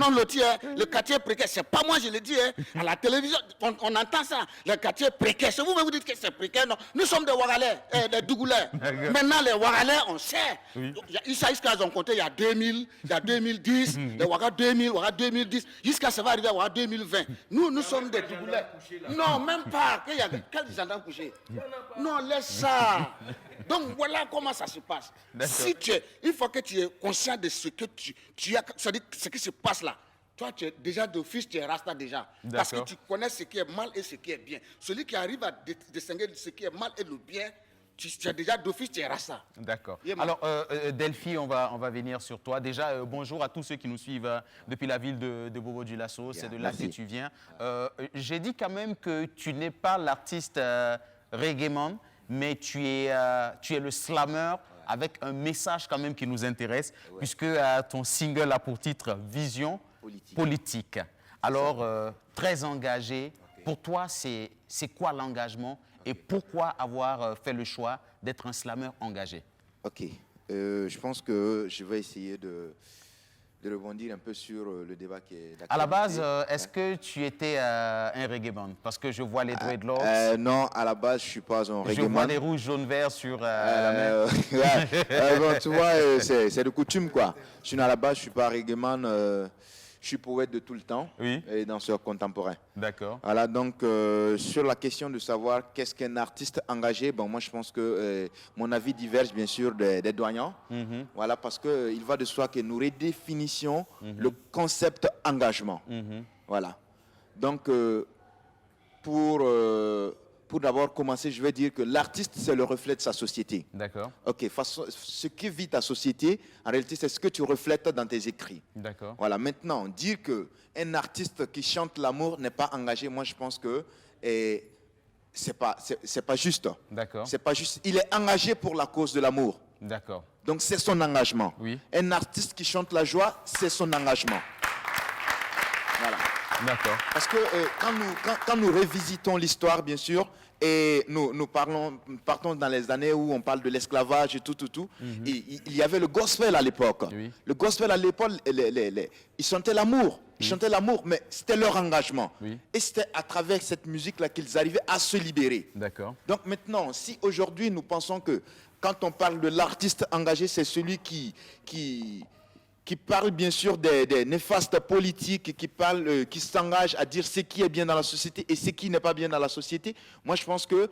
loti, le quartier précaire. C'est pas moi je le dis. À la télévision, on entend ça. Le quartier précaire. C'est vous-même vous dites que c'est précaire. Non. Nous sommes des Wagalais, des Dougoulais. Maintenant les Wagalais, on sait. Issa ils ont compté il y a 2000, il y a 2010, les Waga 2000, Waga 2010, jusqu'à ça va arriver à Waga 2020. Nous sommes des Dougoulais. Non, même pas. Quels gendarmes couchés? Non, laisse ça. Donc voilà comment ça se passe. Si une fois que tu es conscient de ce que tu as, c'est-à-dire ce qui se passe là, toi tu es déjà d'office, tu es rasta déjà. Parce que tu connais ce qui est mal et ce qui est bien. Celui qui arrive à distinguer ce qui est mal et le bien, tu es déjà d'office, tu es rasta. D'accord. Alors Delphi, on va venir sur toi. Déjà, bonjour à tous ceux qui nous suivent depuis la ville de Bobo-Dioulasso. C'est de là que tu viens. J'ai dit quand même que tu n'es pas l'artiste reggaeman, mais tu es le slammer avec un message quand même qui nous intéresse, puisque ton single a pour titre Vision politique. Alors, très engagé. Pour toi, c'est quoi l'engagement et pourquoi avoir fait le choix d'être un slammer engagé? Ok. Je pense que je vais essayer de rebondir un peu sur le débat qui est d'actualité. À la base, est-ce que tu étais un reggaeman? Parce que je vois les dreadlocks. Non, à la base, je ne suis pas un reggaeman. Je vois les rouges, jaunes, verts sur la main. Bon, tu vois, c'est de coutume, quoi. À la base, je ne suis pas reggaeman. Je suis poète de tout le temps et danseur contemporain. D'accord. Voilà, donc sur la question de savoir qu'est-ce qu'un artiste engagé, bon, moi je pense que mon avis diverge bien sûr des doyens. Voilà, parce qu'il va de soi que nous redéfinissions le concept engagement. Voilà. Donc pour d'abord commencer, je vais dire que l'artiste, c'est le reflet de sa société. D'accord. Ok, ce qui vit ta société, en réalité, c'est ce que tu reflètes dans tes écrits. D'accord. Voilà, maintenant, dire qu'un artiste qui chante l'amour n'est pas engagé, moi, je pense que c'est pas juste. D'accord. C'est pas juste. Il est engagé pour la cause de l'amour. D'accord. Donc, c'est son engagement. Oui. Un artiste qui chante la joie, c'est son engagement. Voilà. D'accord. Parce que quand nous revisitons l'histoire, bien sûr, et nous partons dans les années où on parle de l'esclavage et tout, il y avait le gospel à l'époque. Oui. Le gospel à l'époque, ils chantaient l'amour. Ils chantaient l'amour, mais c'était leur engagement. Oui. Et c'était à travers cette musique-là qu'ils arrivaient à se libérer. D'accord. Donc maintenant, si aujourd'hui nous pensons que quand on parle de l'artiste engagé, c'est celui qui parle bien sûr des néfastes politiques, qui s'engage à dire ce qui est bien dans la société et ce qui n'est pas bien dans la société. Moi, je pense que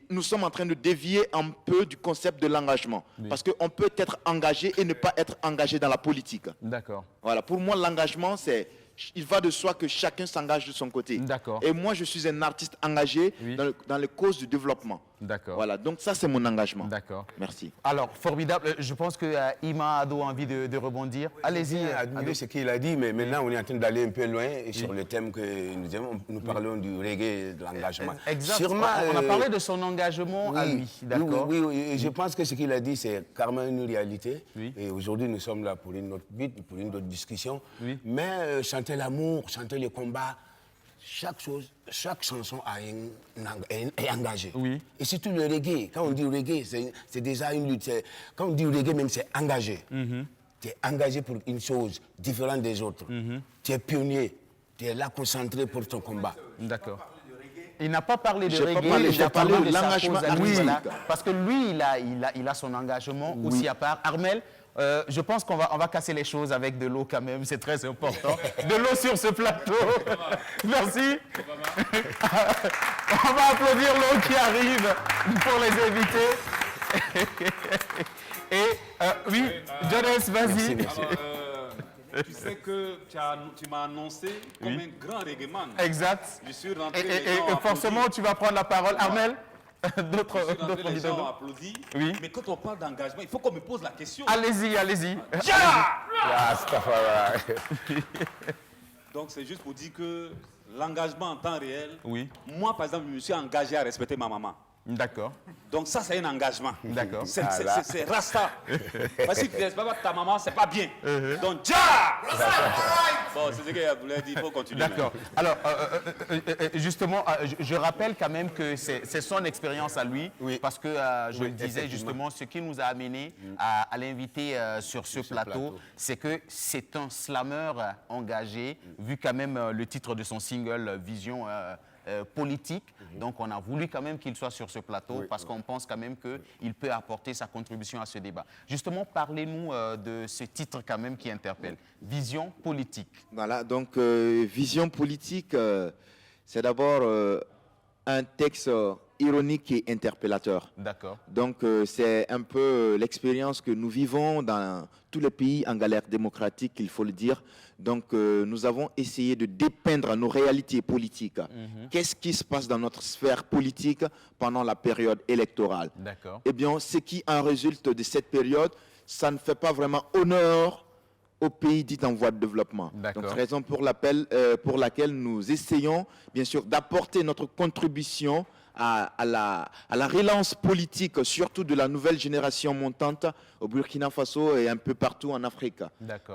nous sommes en train de dévier un peu du concept de l'engagement. Oui. Parce qu'on peut être engagé et ne pas être engagé dans la politique. D'accord. Voilà, pour moi, l'engagement, il va de soi que chacun s'engage de son côté. D'accord. Et moi, je suis un artiste engagé dans les causes du développement. D'accord. Voilà, donc ça, c'est mon engagement. D'accord. Merci. Alors, formidable. Je pense que Ima Ado a envie de rebondir. Allez-y. Admirer ce qu'il a dit, mais maintenant, on est en train d'aller un peu loin sur le thème que nous aimons. Nous parlons du reggae, de l'engagement. Exactement. On a parlé de son engagement à lui. D'accord. Oui, et je pense que ce qu'il a dit, c'est carrément une réalité. Oui. Et aujourd'hui, nous sommes là pour une autre bite, pour une autre discussion. Oui. Mais chanter l'amour, chanter le combat, chaque chanson est engagée. Oui. Et surtout le reggae. Quand on dit reggae, c'est déjà une lutte. Quand on dit reggae, même, c'est engagé. Tu es engagé pour une chose différente des autres. Tu es pionnier. Tu es là concentré pour ton combat. D'accord. Il n'a pas parlé de reggae, il a parlé de l'engagement artistique. Parce que lui, il a son engagement aussi à part. Armel, je pense qu'on va casser les choses avec de l'eau quand même, c'est très important. De l'eau sur ce plateau. Merci. On va applaudir l'eau qui arrive pour les invités. Et oui, Jones, vas-y. Tu sais que tu m'as annoncé comme un grand reggaeman. Exact. Je suis rentré. Et forcément, tu vas prendre la parole. Armel, d'autres les gens applaudissent. Oui. Mais quand on parle d'engagement, il faut qu'on me pose la question. Allez-y. Donc, c'est juste pour dire que l'engagement en temps réel, moi, par exemple, je me suis engagé à respecter ma maman. D'accord. Donc ça, c'est un engagement. D'accord. C'est Rasta. Parce que tu ne respectes pas ta maman, c'est pas bien. Donc, Dja! Bon, c'est ce que voulait dire, il faut continuer. D'accord. Alors, justement, je rappelle quand même que c'est son expérience à lui, parce que, je le disais justement, ce qui nous a amené à l'inviter sur ce plateau, c'est que c'est un slammer engagé, vu quand même le titre de son single Vision politique. Donc, on a voulu quand même qu'il soit sur ce plateau parce qu'on pense quand même qu'il peut apporter sa contribution à ce débat. Justement, parlez-nous de ce titre quand même qui interpelle. Vision politique. Voilà, donc Vision politique, c'est d'abord un texte ironique et interpellateur. D'accord. Donc c'est un peu l'expérience que nous vivons dans tous les pays en galère démocratique, il faut le dire. Donc nous avons essayé de dépeindre nos réalités politiques. Qu'est-ce qui se passe dans notre sphère politique pendant la période électorale? D'accord. Eh bien, ce qui en résulte de cette période, ça ne fait pas vraiment honneur au pays dit en voie de développement. Donc, raison pour laquelle nous essayons, bien sûr, d'apporter notre contribution à la relance politique, surtout de la nouvelle génération montante au Burkina Faso et un peu partout en Afrique.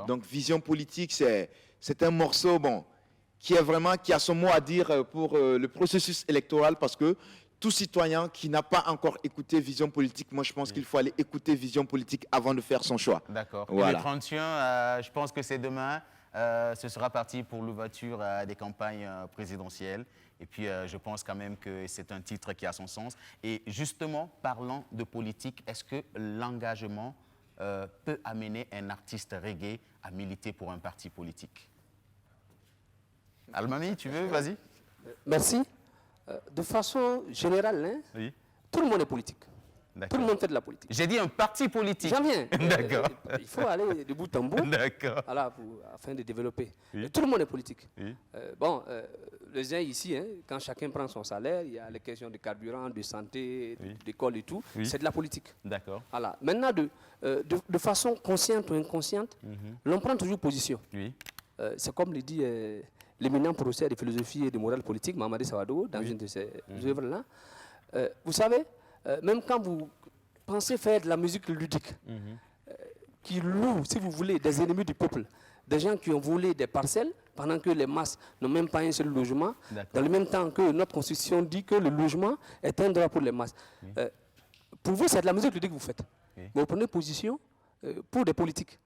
Donc, Vision politique, c'est un morceau qui a son mot à dire pour le processus électoral, parce que tout citoyen qui n'a pas encore écouté Vision politique, moi je pense qu'il faut aller écouter Vision politique avant de faire son choix. D'accord. Voilà. Et le 31, je pense que c'est demain, ce sera parti pour l'ouverture des campagnes présidentielles. Et puis je pense quand même que c'est un titre qui a son sens. Et justement, parlant de politique, est-ce que l'engagement peut amener un artiste reggae à militer pour un parti politique? Almami, tu veux? Vas-y. Merci. De façon générale, tout le monde est politique. Tout le monde fait de la politique. J'ai dit un parti politique. J'en viens. D'accord. Il faut aller de bout en bout. D'accord. Voilà, afin de développer. Tout le monde est politique. Les uns ici, quand chacun prend son salaire, il y a les questions de carburant, de santé, d'école et tout. C'est de la politique. D'accord. Voilà. Maintenant, de façon consciente ou inconsciente, l'on prend toujours position. C'est comme le dit l'éminent professeur de philosophie et de morale politique, Mamadi Sawado, dans une de ses œuvres-là. Vous savez, même quand vous pensez faire de la musique ludique, qui loue, si vous voulez, des ennemis du peuple, des gens qui ont volé des parcelles pendant que les masses n'ont même pas un seul logement, dans le même temps que notre constitution dit que le logement est un droit pour les masses. Pour vous, c'est de la musique ludique que vous faites. Mais vous prenez position pour des politiques.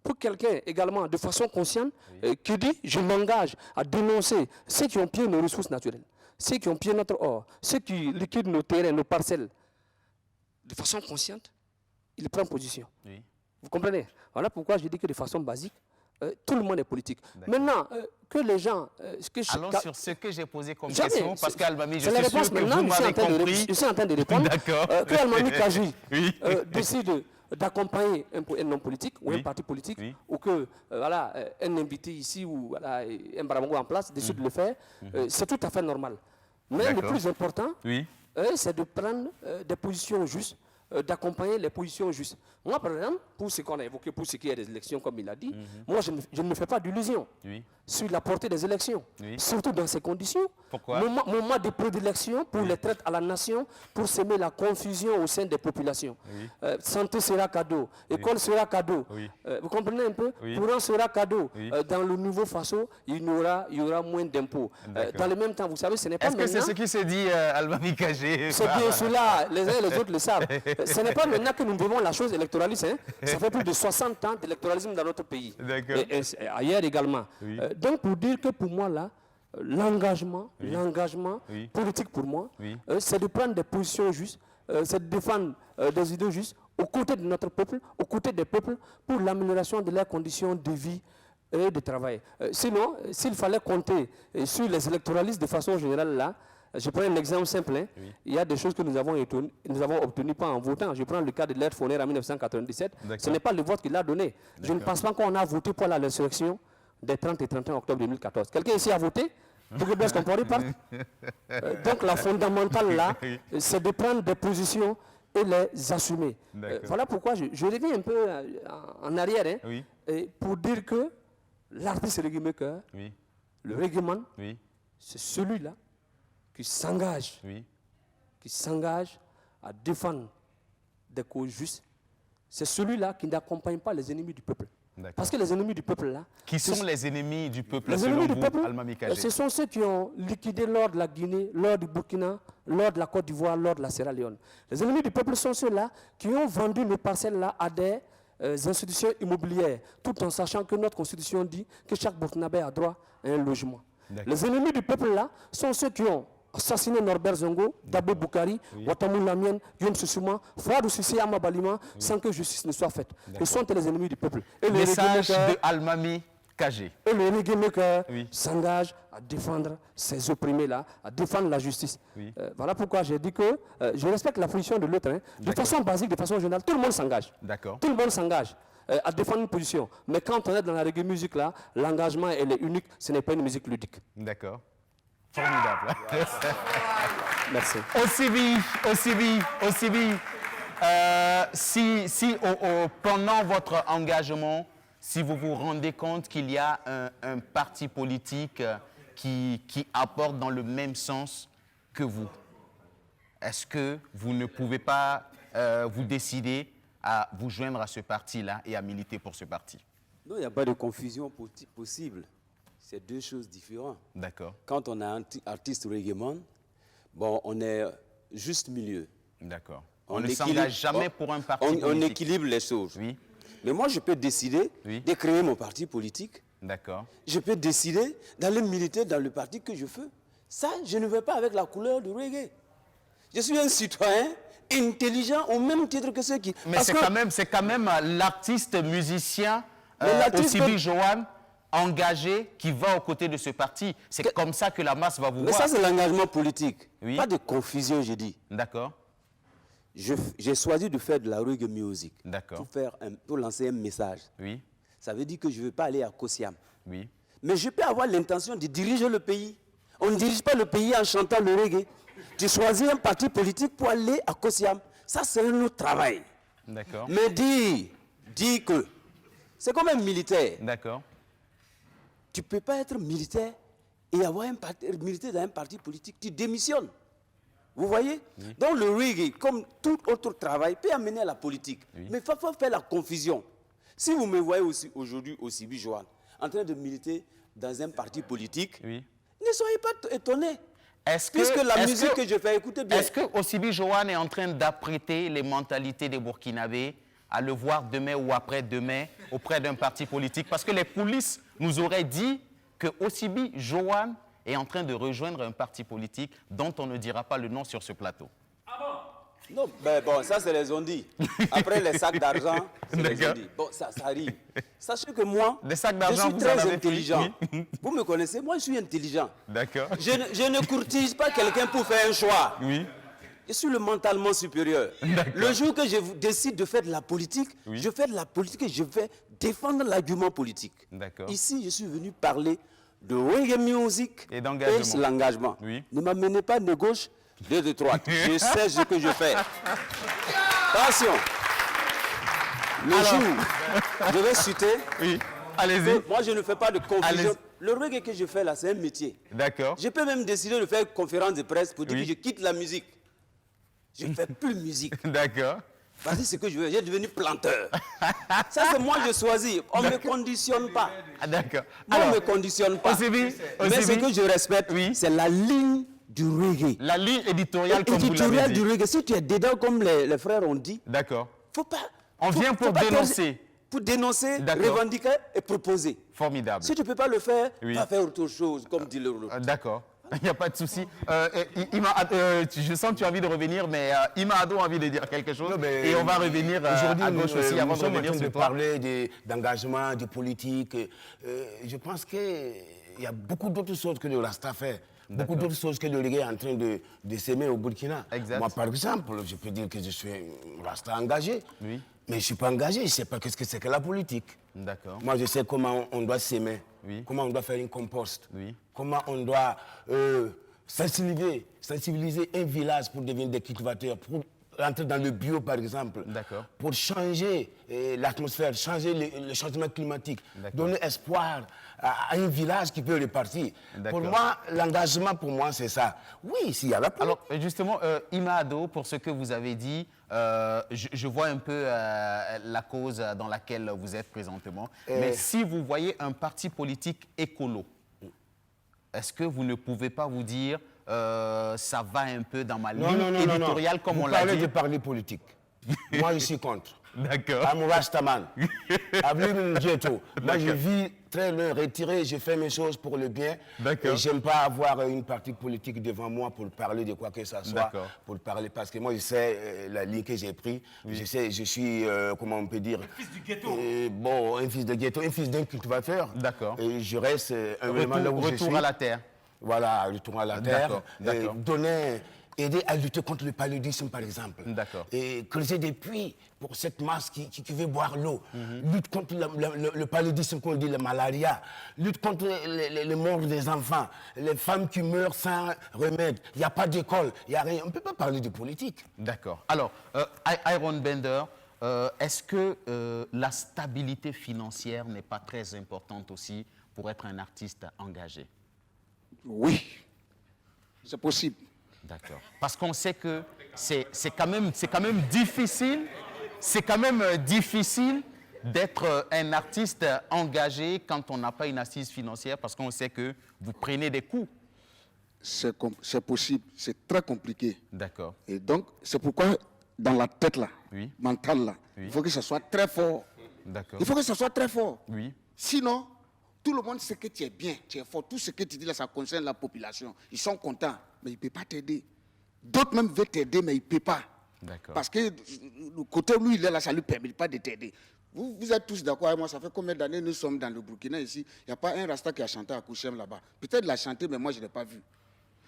Pour quelqu'un également, de façon consciente, qui dit « je m'engage à dénoncer ceux qui ont pillé nos ressources naturelles, ceux qui ont pillé notre or, ceux qui liquident nos terrains, nos parcelles », de façon consciente, il prend position. Vous comprenez? Voilà pourquoi je dis que de façon basique, tout le monde est politique. Maintenant, que les gens... Allons sur ce que j'ai posé comme question, parce qu'Almami, je suis sûr que vous m'avez compris. Je suis en train de répondre. D'accord. Que Almami Kaji décide d'accompagner un homme politique ou un parti politique, ou que un invité ici ou un Baramongo en place décide de le faire, c'est tout à fait normal. Mais le plus important, c'est de prendre des positions justes, d'accompagner les positions justes. Moi, par exemple, pour ce qu'on a évoqué, pour ce qui est des élections, comme il a dit, moi, je ne me fais pas d'illusions sur la portée des élections, surtout dans ces conditions. Pourquoi? Mon mode de prédilection pour les traites à la nation, pour semer la confusion au sein des populations. Santé sera cadeau, école sera cadeau. Vous comprenez un peu? Courant sera cadeau. Dans le nouveau Faso, il y aura moins d'impôts. Dans le même temps, vous savez, ce n'est pas maintenant... Est-ce que c'est ce qui se dit Almami Kagé? C'est bien cela, les uns et les autres le savent. Ce n'est pas maintenant que nous vivons la chose électoraliste. Ça fait plus de 60 ans d'électoralisme dans notre pays. Et ailleurs également. Donc, pour dire que pour moi, là, l'engagement politique pour moi, c'est de prendre des positions justes, c'est de défendre des idées justes aux côtés de notre peuple, aux côtés des peuples, pour l'amélioration de leurs conditions de vie et de travail. Sinon, s'il fallait compter sur les électoralistes de façon générale, là, je prends un exemple simple. Il y a des choses que nous avons obtenues pas en votant. Je prends le cas de l'aide fournière en 1997. Ce n'est pas le vote qu'il a donné. Je ne pense pas qu'on a voté pour l'insurrection des 30 et 31 octobre 2014. Quelqu'un ici a voté pour que Blaise Compaoré parte? Donc la fondamentale là, c'est de prendre des positions et les assumer. Voilà pourquoi je reviens un peu en arrière pour dire que l'artiste reggae maker, le reggae man, c'est celui-là qui s'engage qui s'engage à défendre des causes justes, c'est celui-là qui n'accompagne pas les ennemis du peuple. Parce que les ennemis du peuple, là... Qui sont les ennemis du peuple, les selon ennemis du vous, peuple, Almami Kagé? ce sont ceux qui ont liquidé lors de la Guinée, lors du Burkina, lors de la Côte d'Ivoire, lors de la Sierra Leone. Les ennemis du peuple sont ceux-là qui ont vendu nos parcelles-là à des institutions immobilières, tout en sachant que notre constitution dit que chaque Burkinabé a droit à un logement. Les ennemis du peuple-là sont ceux qui ont assassiné Norbert Zongo, Dabé Boukari, Ouattamou Lamien, Guillaume Sussouma, Fouadou Sissi Amabalima, sans que justice ne soit faite. Ils sont les ennemis du peuple. Et message de Almami Kagé. Et le reggae maker s'engage à défendre ces opprimés-là, à défendre la justice. Voilà pourquoi j'ai dit que je respecte la position de l'autre. Hein. De façon basique, de façon générale, tout le monde s'engage. Tout le monde s'engage à défendre une position. Mais quand on est dans la reggae musique, là, l'engagement elle est unique, ce n'est pas une musique ludique. D'accord. Formidable. Merci. Si pendant votre engagement, si vous vous rendez compte qu'il y a un parti politique qui apporte dans le même sens que vous, est-ce que vous ne pouvez pas vous décider à vous joindre à ce parti-là et à militer pour ce parti? Non, il n'y a pas de confusion possible. C'est deux choses différentes. D'accord. Quand on est un artiste reggaeman, bon, on est juste milieu. D'accord. On ne s'engage jamais pour un parti politique. On équilibre les choses. Oui. Mais moi, je peux décider de créer mon parti politique. D'accord. Je peux décider d'aller militer dans le parti que je veux. Ça, je ne vais pas avec la couleur du reggae. Je suis un citoyen intelligent au même titre que ceux qui... Mais c'est quand même l'artiste musicien Osibi Joanne engagé qui va aux côtés de ce parti. C'est comme ça que la masse va vous voir. Mais ça, c'est l'engagement politique. Pas de confusion, j'ai dit. D'accord. J'ai choisi de faire de la reggae music. D'accord. Pour lancer un message. Oui. Ça veut dire que je ne veux pas aller à Kosiam. Oui. Mais je peux avoir l'intention de diriger le pays. On ne dirige pas le pays en chantant le reggae. Tu choisis un parti politique pour aller à Kosiam. Ça, c'est un autre travail. D'accord. Mais dis que c'est comme un militaire. D'accord. Tu ne peux pas être militaire et avoir militer dans un parti politique. Tu démissionnes. Vous voyez? Donc le reggae, comme tout autre travail, peut amener à la politique. Mais il faut pas faire la confusion. Si vous me voyez aujourd'hui au Sibi Joanne en train de militer dans un parti politique, ne soyez pas étonnés. Puisque la musique que je fais, écoutez bien. Est-ce que Osibi Joanne est en train d'apprêter les mentalités des Burkinabés à le voir demain ou après-demain auprès d'un parti politique? Parce que les coulisses nous auraient dit que Osibi Joanne est en train de rejoindre un parti politique dont on ne dira pas le nom sur ce plateau. Non, ben bon, ça c'est les ondits. Après les sacs d'argent, c'est les ondits. Bon, ça arrive. Sachez que moi, je suis très intelligent. Vous me connaissez, moi je suis intelligent. D'accord. Je ne courtise pas quelqu'un pour faire un choix. Oui. Je suis le mentalement supérieur. Le jour que je décide de faire de la politique, je fais de la politique et je vais défendre l'argument politique. Ici, je suis venu parler de reggae music et l'engagement. Ne m'amenez pas de gauche, de droite. Je sais ce que je fais. Attention. Le jour, je vais citer. Oui, allez-y. Moi, je ne fais pas de confusion. Le reggae que je fais là, c'est un métier. D'accord. Je peux même décider de faire une conférence de presse pour dire que je quitte la musique. Je ne fais plus de musique. D'accord. Parce que c'est ce que je veux. J'ai devenu planteur. Ça, c'est moi, je choisis. On ne me conditionne pas. D'accord. On ne me conditionne pas. Mais ce que je respecte, c'est la ligne du reggae. La ligne éditoriale, comme vous l'avez dit. Du reggae. Si tu es dedans, comme les frères ont dit, d'accord. Faut pas. On vient pour dénoncer. Pour dénoncer, revendiquer et proposer. Formidable. Si tu ne peux pas le faire, va faire autre chose, comme dit le rôle. D'accord. Il n'y a pas de souci. Je sens que tu as envie de revenir, mais Ima Ado a envie de dire quelque chose. Non, et on va revenir à gauche aussi avant de revenir sur toi. Parler d'engagement, de politique. Je pense qu'il y a beaucoup d'autres choses que le Rasta fait. Beaucoup d'autres choses que le reggae est en train de s'aimer au Burkina. Exact. Moi, par exemple, je peux dire que je suis un Rasta engagé. Oui. Mais je ne suis pas engagé, je ne sais pas ce que c'est que la politique. D'accord. Moi, je sais comment on doit s'aimer, comment on doit faire une compost, comment on doit sensibiliser un village pour devenir des cultivateurs, pour rentrer dans le bio, par exemple, pour changer l'atmosphère, changer le changement climatique, donner espoir à un village qui peut repartir. Pour moi, l'engagement, pour moi, c'est ça. Oui, s'il y a la politique. Alors, justement, Imado, pour ce que vous avez dit, je vois un peu la cause dans laquelle vous êtes présentement. Mais si vous voyez un parti politique écolo, est-ce que vous ne pouvez pas vous dire ça va un peu dans ma ligne éditoriale, comme on l'a dit? Vous parlez de parler politique. Moi, je suis contre. D'accord. Amourastaman. Moi, je vis très loin, retiré, je fais mes choses pour le bien. Et je n'aime pas avoir une partie politique devant moi pour parler de quoi que ce soit. Pour parler, parce que moi, je sais la ligne que j'ai prise. Je sais, je suis, comment on peut dire... Un fils du ghetto. Bon, un fils de ghetto, un fils d'un cultivateur. D'accord. Et je reste un moment là où je suis. Retour à la terre. Voilà, retour à la terre. Donner... Aider à lutter contre le paludisme, par exemple. Et creuser des puits pour cette masse qui veut boire l'eau. Lutte contre le paludisme, qu'on dit, la malaria. Lutte contre les morts des enfants. Les femmes qui meurent sans remède. Il n'y a pas d'école, il n'y a rien. On ne peut pas parler de politique. D'accord. Alors, Iron Bender, est-ce que la stabilité financière n'est pas très importante aussi pour être un artiste engagé? Oui, c'est possible. D'accord. Parce qu'on sait que c'est quand même difficile, d'être un artiste engagé quand on n'a pas une assise financière, parce qu'on sait que vous prenez des coups. C'est possible, c'est très compliqué. D'accord. Et donc, c'est pourquoi dans la tête là, mentale là, il faut que ce soit très fort. D'accord. Il faut que ce soit très fort. Oui. Sinon, tout le monde sait que tu es bien, tu es fort. Tout ce que tu dis là, ça concerne la population. Ils sont contents, mais ils ne peuvent pas t'aider. D'autres même veulent t'aider, mais ils ne peuvent pas. Parce que le côté où il est là, ça ne lui permet pas de t'aider. Vous êtes tous d'accord avec moi, ça fait combien d'années nous sommes dans le Burkina ici? Il n'y a pas un Rasta qui a chanté à Kouchem là-bas. Peut-être il a chanté, mais moi je ne l'ai pas vu.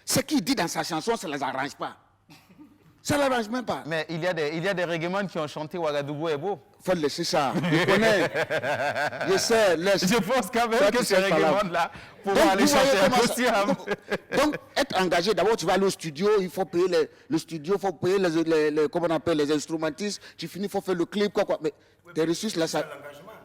Ce qu'il dit dans sa chanson, ça ne les arrange pas. Ça ne l'arrange même pas. Mais il y a des réglements qui ont chanté Ouagadougou est beau. Il faut le laisser ça. Je connais. Je sais. Laisse. Je pense quand même que ces règlements-là pour aller chanter un Donc, être engagé, d'abord, tu vas aller au studio, il faut payer le studio, il faut payer comment on appelle, les instrumentistes. Tu finis, il faut faire le clip, quoi. Mais tes ressources, là, ça...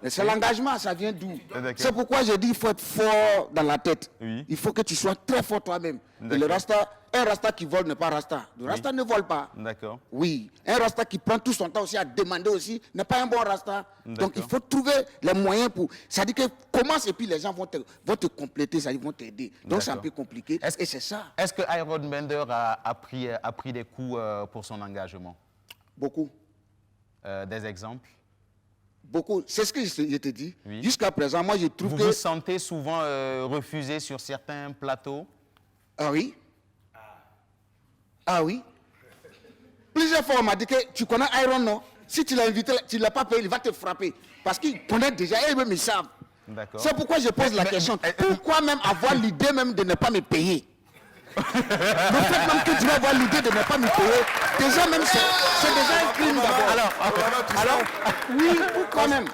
C'est l'engagement, ça vient d'où? C'est pourquoi j'ai dit qu'il faut être fort dans la tête. Il faut que tu sois très fort toi-même. Et le Rasta, un Rasta qui vole n'est pas Rasta. Le Rasta ne vole pas. D'accord. Oui. Un Rasta qui prend tout son temps aussi à demander aussi n'est pas un bon Rasta. Donc il faut trouver les moyens pour... Ça dit que commence et puis les gens vont te compléter, ils vont t'aider. Donc c'est un peu compliqué et c'est ça. Est-ce que Iron Bender a pris des coups pour son engagement? Beaucoup. Des exemples? Beaucoup. C'est ce que je te dis. Jusqu'à présent, moi, je trouve que... Vous vous sentez souvent refusé sur certains plateaux? Ah oui. Ah oui. Plusieurs fois, on m'a dit que tu connais Iron, non? Si tu l'as invité, tu ne l'as pas payé, il va te frapper. Parce qu'il connaît déjà, et eux-mêmes, ils savent. C'est pourquoi je pose la question. Pourquoi même avoir l'idée même de ne pas me payer? Le fait même que tu vas avoir l'idée de ne pas me payer, déjà même c'est déjà un crime d'abord. Alors, oui, pourquoi même?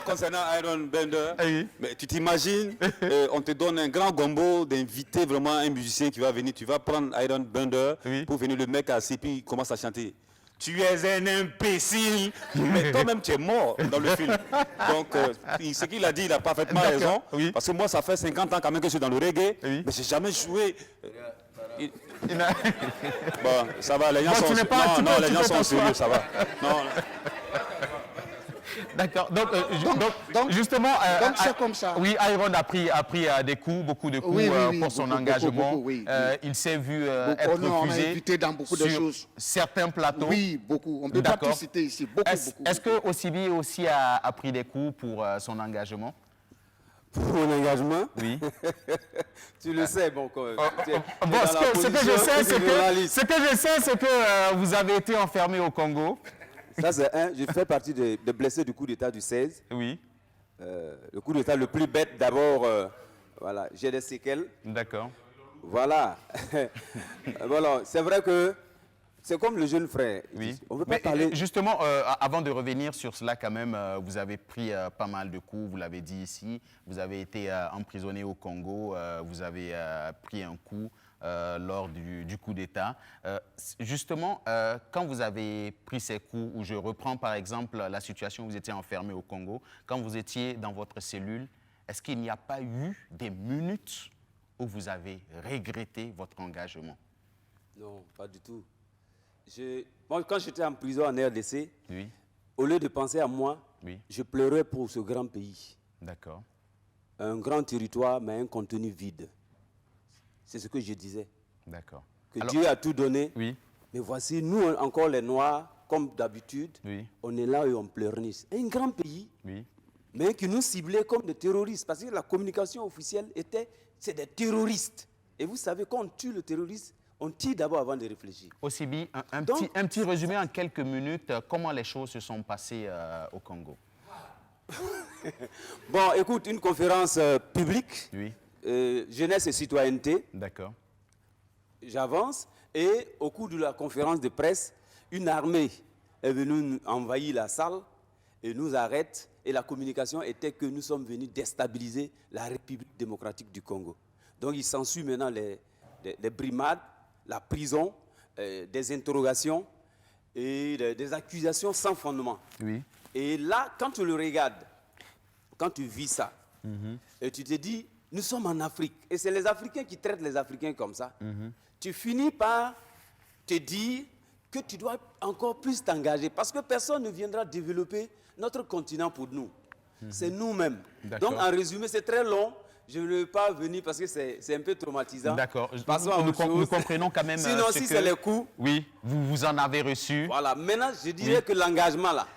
Concernant Iron Bender, mais tu t'imagines, on te donne un grand gombo d'inviter vraiment un musicien qui va venir, tu vas prendre Iron Bender pour venir, le mec assis, puis il commence à chanter. Tu es un imbécile, mais toi-même tu es mort dans le film. Donc, ce qu'il a dit, il a parfaitement raison. Parce que moi, ça fait 50 ans quand même que je suis dans le reggae, mais j'ai jamais joué. Bon, ça va, les gens sont sérieux. Non, les gens sont sérieux, ça va. Non. D'accord. Donc, justement, c'est comme ça. Oui, Iron a pris des coups, beaucoup de coups pour son engagement. Il s'est vu être refusé. On a invité dans beaucoup de choses. Certains plateaux. Oui, beaucoup. On ne peut pas tout citer ici. Beaucoup. Est-ce que Osibi aussi a pris des coups pour son engagement? Pour mon engagement? Oui. Tu le sais, bon. Ce que je sais, c'est que vous avez été enfermé au Congo. Ça, c'est un. Je fais partie des blessés du coup d'État du 16. Oui. Le coup d'État le plus bête, d'abord, voilà, j'ai des séquelles. D'accord. Voilà. Voilà. C'est vrai que c'est comme le jeune frère. Oui. On veut pas parler... Justement, avant de revenir sur cela, quand même, vous avez pris pas mal de coups, vous l'avez dit ici. Vous avez été emprisonné au Congo, vous avez pris un coup lors du coup d'État. Justement, quand vous avez pris ces coups, où je reprends par exemple la situation où vous étiez enfermé au Congo, quand vous étiez dans votre cellule, est-ce qu'il n'y a pas eu des minutes où vous avez regretté votre engagement? Non, pas du tout. Moi, quand j'étais en prison en RDC, au lieu de penser à moi, je pleurais pour ce grand pays. D'accord. Un grand territoire, mais un contenu vide. C'est ce que je disais. D'accord. Que Dieu a tout donné. Oui. Mais voici, nous encore les Noirs, comme d'habitude, on est là et on pleurniche. Un grand pays, mais qui nous ciblait comme des terroristes. Parce que la communication officielle c'est des terroristes. Et vous savez, quand on tue le terroriste, on tire d'abord avant de réfléchir. Osibi, un petit résumé en quelques minutes, comment les choses se sont passées au Congo? Bon, écoute, une conférence publique, jeunesse et citoyenneté. D'accord. J'avance et au cours de la conférence de presse, une armée est venue envahir la salle et nous arrête. Et la communication était que nous sommes venus déstabiliser la République démocratique du Congo. Donc il s'ensuit maintenant les brimades, la prison, des interrogations et des accusations sans fondement. Oui. Et là, quand tu le regardes, quand tu vis ça, et tu te dis, nous sommes en Afrique, et c'est les Africains qui traitent les Africains comme ça, tu finis par te dire que tu dois encore plus t'engager, parce que personne ne viendra développer notre continent pour nous. C'est nous-mêmes. Donc, en résumé, c'est très long. Je ne veux pas venir parce que c'est un peu traumatisant. D'accord. Nous comprenons quand même. Sinon, si c'est les coups. Oui, vous en avez reçu. Voilà. Maintenant, je dirais que l'engagement, là,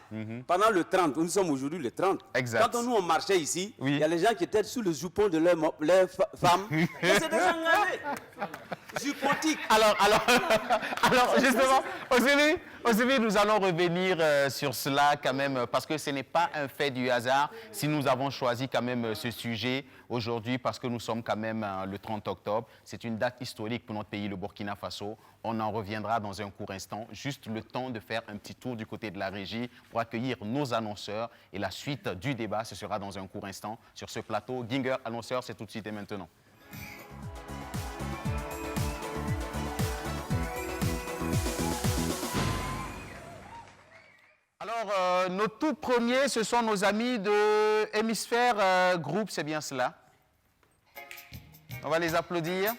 pendant le 30, nous sommes aujourd'hui le 30. Exact. Quand nous, on marchait ici, il y a les gens qui étaient sous le jupon de leurs femmes. Mais c'est des engagés. Jupontique. Alors justement, Osibi, nous allons revenir sur cela quand même, parce que ce n'est pas un fait du hasard si nous avons choisi quand même ce sujet aujourd'hui, parce que nous sommes quand même le 30 octobre. C'est une date historique pour notre pays, le Burkina Faso. On en reviendra dans un court instant. Juste le temps de faire un petit tour du côté de la régie pour accueillir nos annonceurs. Et la suite du débat, ce sera dans un court instant sur ce plateau. Ginger, annonceur, c'est tout de suite et maintenant. Alors, nos tout premiers, ce sont nos amis de Hémisphère Group, c'est bien cela. On va les applaudir.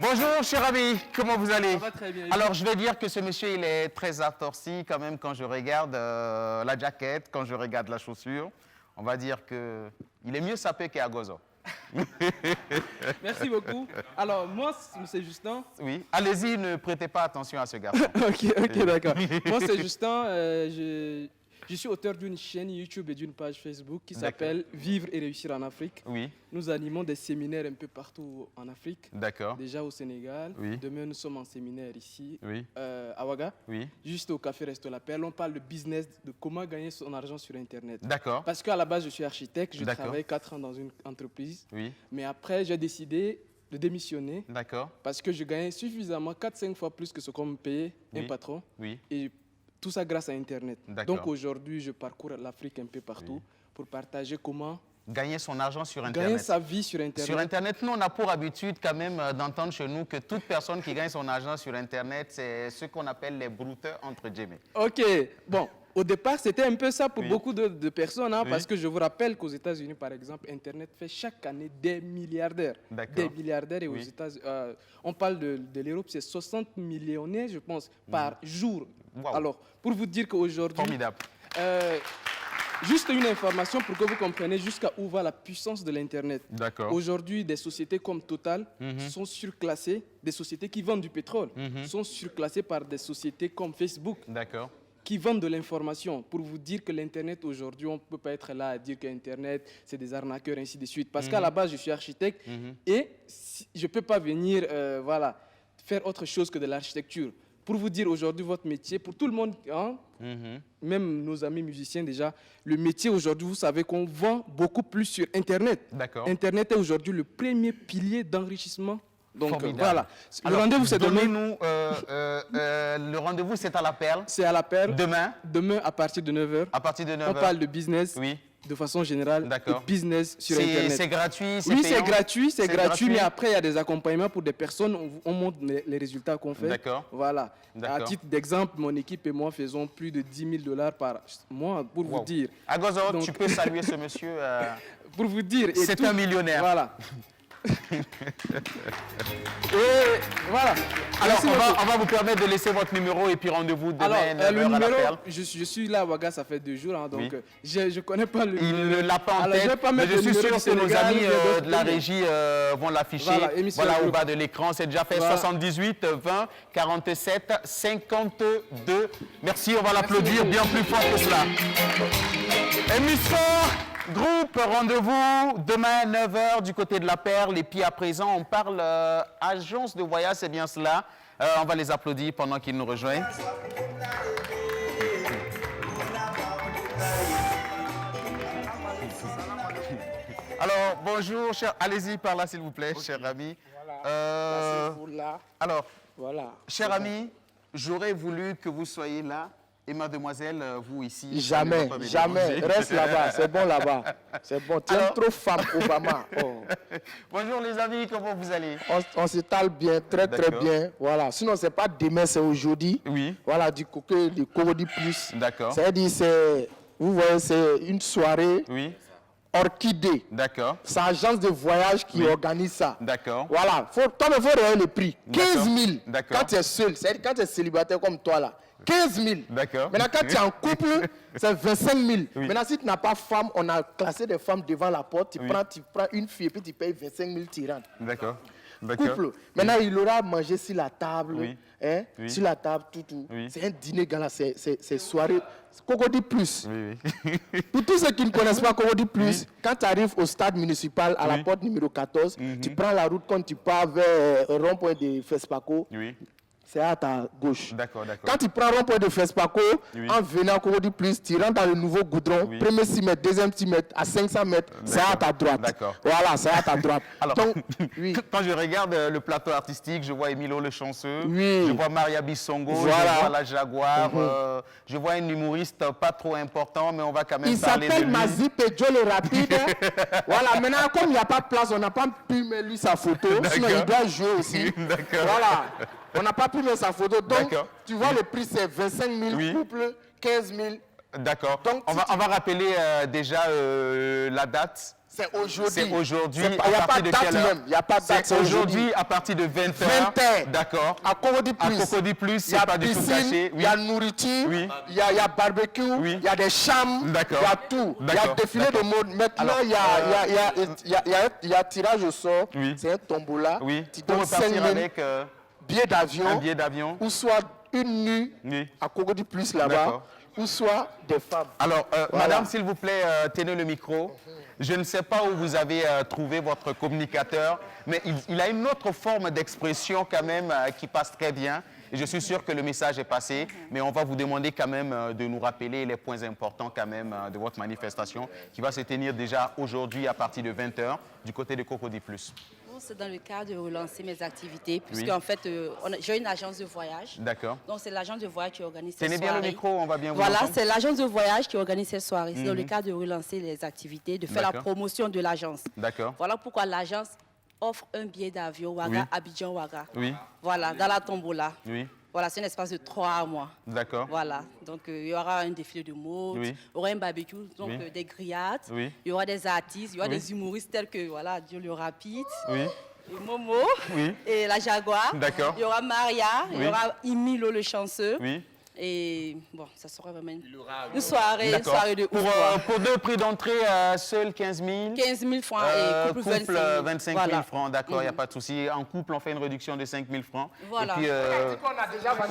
Bonjour, cher ami, comment vous allez? Ça va très bien. Alors, je vais dire que ce monsieur, il est très assorti quand même quand je regarde la jaquette, quand je regarde la chaussure. On va dire qu'il est mieux sapé qu'Agozo. Merci beaucoup. Alors, moi, c'est Justin. Oui, allez-y, ne prêtez pas attention à ce garçon. ok, d'accord. Moi, c'est Justin. Je suis auteur d'une chaîne YouTube et d'une page Facebook qui s'appelle Vivre et réussir en Afrique. Oui. Nous animons des séminaires un peu partout en Afrique. D'accord. Déjà au Sénégal. Oui. Demain, nous sommes en séminaire ici, oui. À Ouaga. Oui. Juste au Café Resto La Perle. On parle de business, de comment gagner son argent sur Internet. D'accord. Parce qu'à la base, je suis architecte. Je travaille 4 ans dans une entreprise. Oui. Mais après, j'ai décidé de démissionner. D'accord. Parce que je gagnais suffisamment, 4-5 fois plus que ce qu'on me payait un patron. Oui. Et tout ça grâce à Internet. Donc aujourd'hui, je parcours l'Afrique un peu partout pour partager comment gagner son argent sur Internet. Gagner sa vie sur Internet. Sur Internet, nous, on a pour habitude quand même d'entendre chez nous que toute personne qui gagne son argent sur Internet, c'est ce qu'on appelle les brouteurs entre guillemets. Ok, bon. Au départ, c'était un peu ça pour beaucoup de personnes, hein, parce que je vous rappelle qu'aux États-Unis, par exemple, Internet fait chaque année des milliardaires. Des milliardaires. Et aux États-Unis, on parle de l'Europe, c'est 60 millionnaires, je pense, par jour. Wow. Alors, pour vous dire qu'aujourd'hui... Formidable. Juste une information pour que vous compreniez jusqu'à où va la puissance de l'Internet. Aujourd'hui, des sociétés comme Total sont surclassées, des sociétés qui vendent du pétrole sont surclassées par des sociétés comme Facebook. Qui vendent de l'information, pour vous dire que l'Internet aujourd'hui, on ne peut pas être là à dire qu'Internet, c'est des arnaqueurs, ainsi de suite. Parce qu'à la base, je suis architecte et je ne peux pas venir faire autre chose que de l'architecture. Pour vous dire aujourd'hui, votre métier, pour tout le monde, hein, même nos amis musiciens déjà, le métier aujourd'hui, vous savez qu'on vend beaucoup plus sur Internet. Internet est aujourd'hui le premier pilier d'enrichissement. Donc voilà. Le rendez-vous, c'est demain. Le rendez-vous, c'est à la Perle. C'est à la Perle. Demain. Demain, à partir de 9h. À partir de 9h. On parle de business. Oui. de façon générale et business sur Internet. C'est gratuit? Oui, c'est gratuit, mais après, il y a des accompagnements pour des personnes, on montre les résultats qu'on fait. D'accord. Voilà. À titre d'exemple, mon équipe et moi faisons plus de 10 000 $ par mois, pour vous dire. Agozo, tu peux saluer ce monsieur pour vous dire. C'est un millionnaire. Voilà. Et voilà. Alors, on va vous permettre de laisser votre numéro et puis rendez-vous demain. Alors, le numéro, je suis là à Ouaga, ça fait 2 jours, hein, donc je ne connais pas le numéro. Il ne l'a pas en tête, mais je suis sûr que nos amis de la régie vont l'afficher. Voilà, au bas de l'écran, c'est déjà fait. 78 20 47 52. Merci, on va l'applaudir bien plus fort que cela. Hémisphore Groupe, rendez-vous demain 9h du côté de la Perle. Et puis à présent, on parle agence de voyage, c'est bien cela. On va les applaudir pendant qu'ils nous rejoignent. Alors, bonjour, cher. Allez-y par là, s'il vous plaît, cher ami. Voilà. Alors, voilà. Cher ami, j'aurais voulu que vous soyez là. Et mademoiselle, vous ici... Jamais, jamais. Reste là-bas, c'est bon là-bas. C'est bon, tu es trop femme, Obama. Oh. Bonjour les amis, comment vous allez? On s'étale bien, très bien. Voilà. Sinon, ce n'est pas demain, c'est aujourd'hui. Oui. Voilà, du Cocody Plus. D'accord. C'est-à-dire, vous voyez, c'est une soirée... Oui. Orchidée. D'accord. C'est l'agence de voyage qui organise ça. D'accord. Voilà. Toi, il faut regarder le prix. 15 000. D'accord. Quand tu es seul, c'est-à-dire quand tu es célibataire comme toi là. 15 000. D'accord. Maintenant, quand tu es en couple, c'est 25 000. Oui. Maintenant, si tu n'as pas femme, on a classé des femmes devant la porte. Tu prends une fille et puis tu payes 25 000 tyrannes. D'accord. Couple. Maintenant, il aura mangé sur la table. Hein? Sur la table, tout. C'est un dîner gala, c'est soirée. Cocody Plus. Pour tous ceux qui ne connaissent pas Cocody Plus, quand tu arrives au stade municipal à la porte numéro 14, tu prends la route quand tu pars vers rond-point de Fespaco. C'est à ta gauche. D'accord. Quand tu prends rond-point de Fespaco, en venant à Cocody Plus, tu rentres dans le nouveau goudron, premier 6 mètres, deuxième 6 mètres, à 500 mètres, c'est à ta droite. D'accord. Voilà, c'est à ta droite. Alors, quand je regarde le plateau artistique, je vois Emilio Le Chanceux, je vois Maria Bissongo, je vois la Jaguar, je vois un humoriste pas trop important, mais on va quand même parler de lui. Il s'appelle Mazip et Joe le Rapide. Voilà, maintenant, comme il n'y a pas de place, on n'a pas pu mettre lui sa photo, sinon il doit jouer aussi. Voilà. On n'a pas pu mettre sa photo. Donc, tu vois, le prix, c'est 25 000 couples, 15 000. D'accord. On va rappeler déjà la date. C'est aujourd'hui. C'est aujourd'hui. Il n'y a pas de date même. Il n'y a pas de date. C'est aujourd'hui à partir de 20h. 20h. D'accord. À Cocody Plus. À Cocody Plus, c'est pas du tout caché. Il y a nourriture, il y a barbecue, il y a des chambres, il y a tout. Il y a défilé de mode. Maintenant, il y a tirage au sort. C'est un tombola. Tu donnes 5 000 billets d'avion. Un billet d'avion. Ou soit une nuit à Cocody Plus là-bas. Ou soit des femmes. Alors, madame, s'il vous plaît, tenez le micro. Je ne sais pas où vous avez trouvé votre communicateur, mais il a une autre forme d'expression quand même qui passe très bien. Et je suis sûr que le message est passé, mais on va vous demander quand même de nous rappeler les points importants quand même de votre manifestation qui va se tenir déjà aujourd'hui à partir de 20h du côté de Cocody Plus. C'est dans le cadre de relancer mes activités, puisqu'en fait, j'ai une agence de voyage. D'accord. Donc, c'est l'agence de voyage qui organise ces soirées. Tenez bien le micro, on va bien vous entendre. Voilà, c'est l'agence de voyage qui organise ces soirées. C'est dans le cadre de relancer les activités, de faire la promotion de l'agence. D'accord. Voilà pourquoi l'agence offre un billet d'avion Ouaga, Abidjan-Ouaga. Oui. Voilà, dans la tombola. Oui. Voilà, c'est un espace de 3 mois. D'accord. Voilà, donc il y aura un défilé de mode, il y aura un barbecue, donc des grillades, il y aura des artistes, il y aura des humoristes tels que Joe le Rapide, et Momo, et la Jaguar. D'accord. Il y aura Maria, il y aura Emilio Le Chanceux. Oui. Et bon, ça sera vraiment une soirée de ouf. Pour 2 prix d'entrée, seul 15 000. 15 000 francs et couple 25 000 francs, d'accord, il n'y a pas de souci. En couple, on fait une réduction de 5 000 francs. Voilà. Et puis,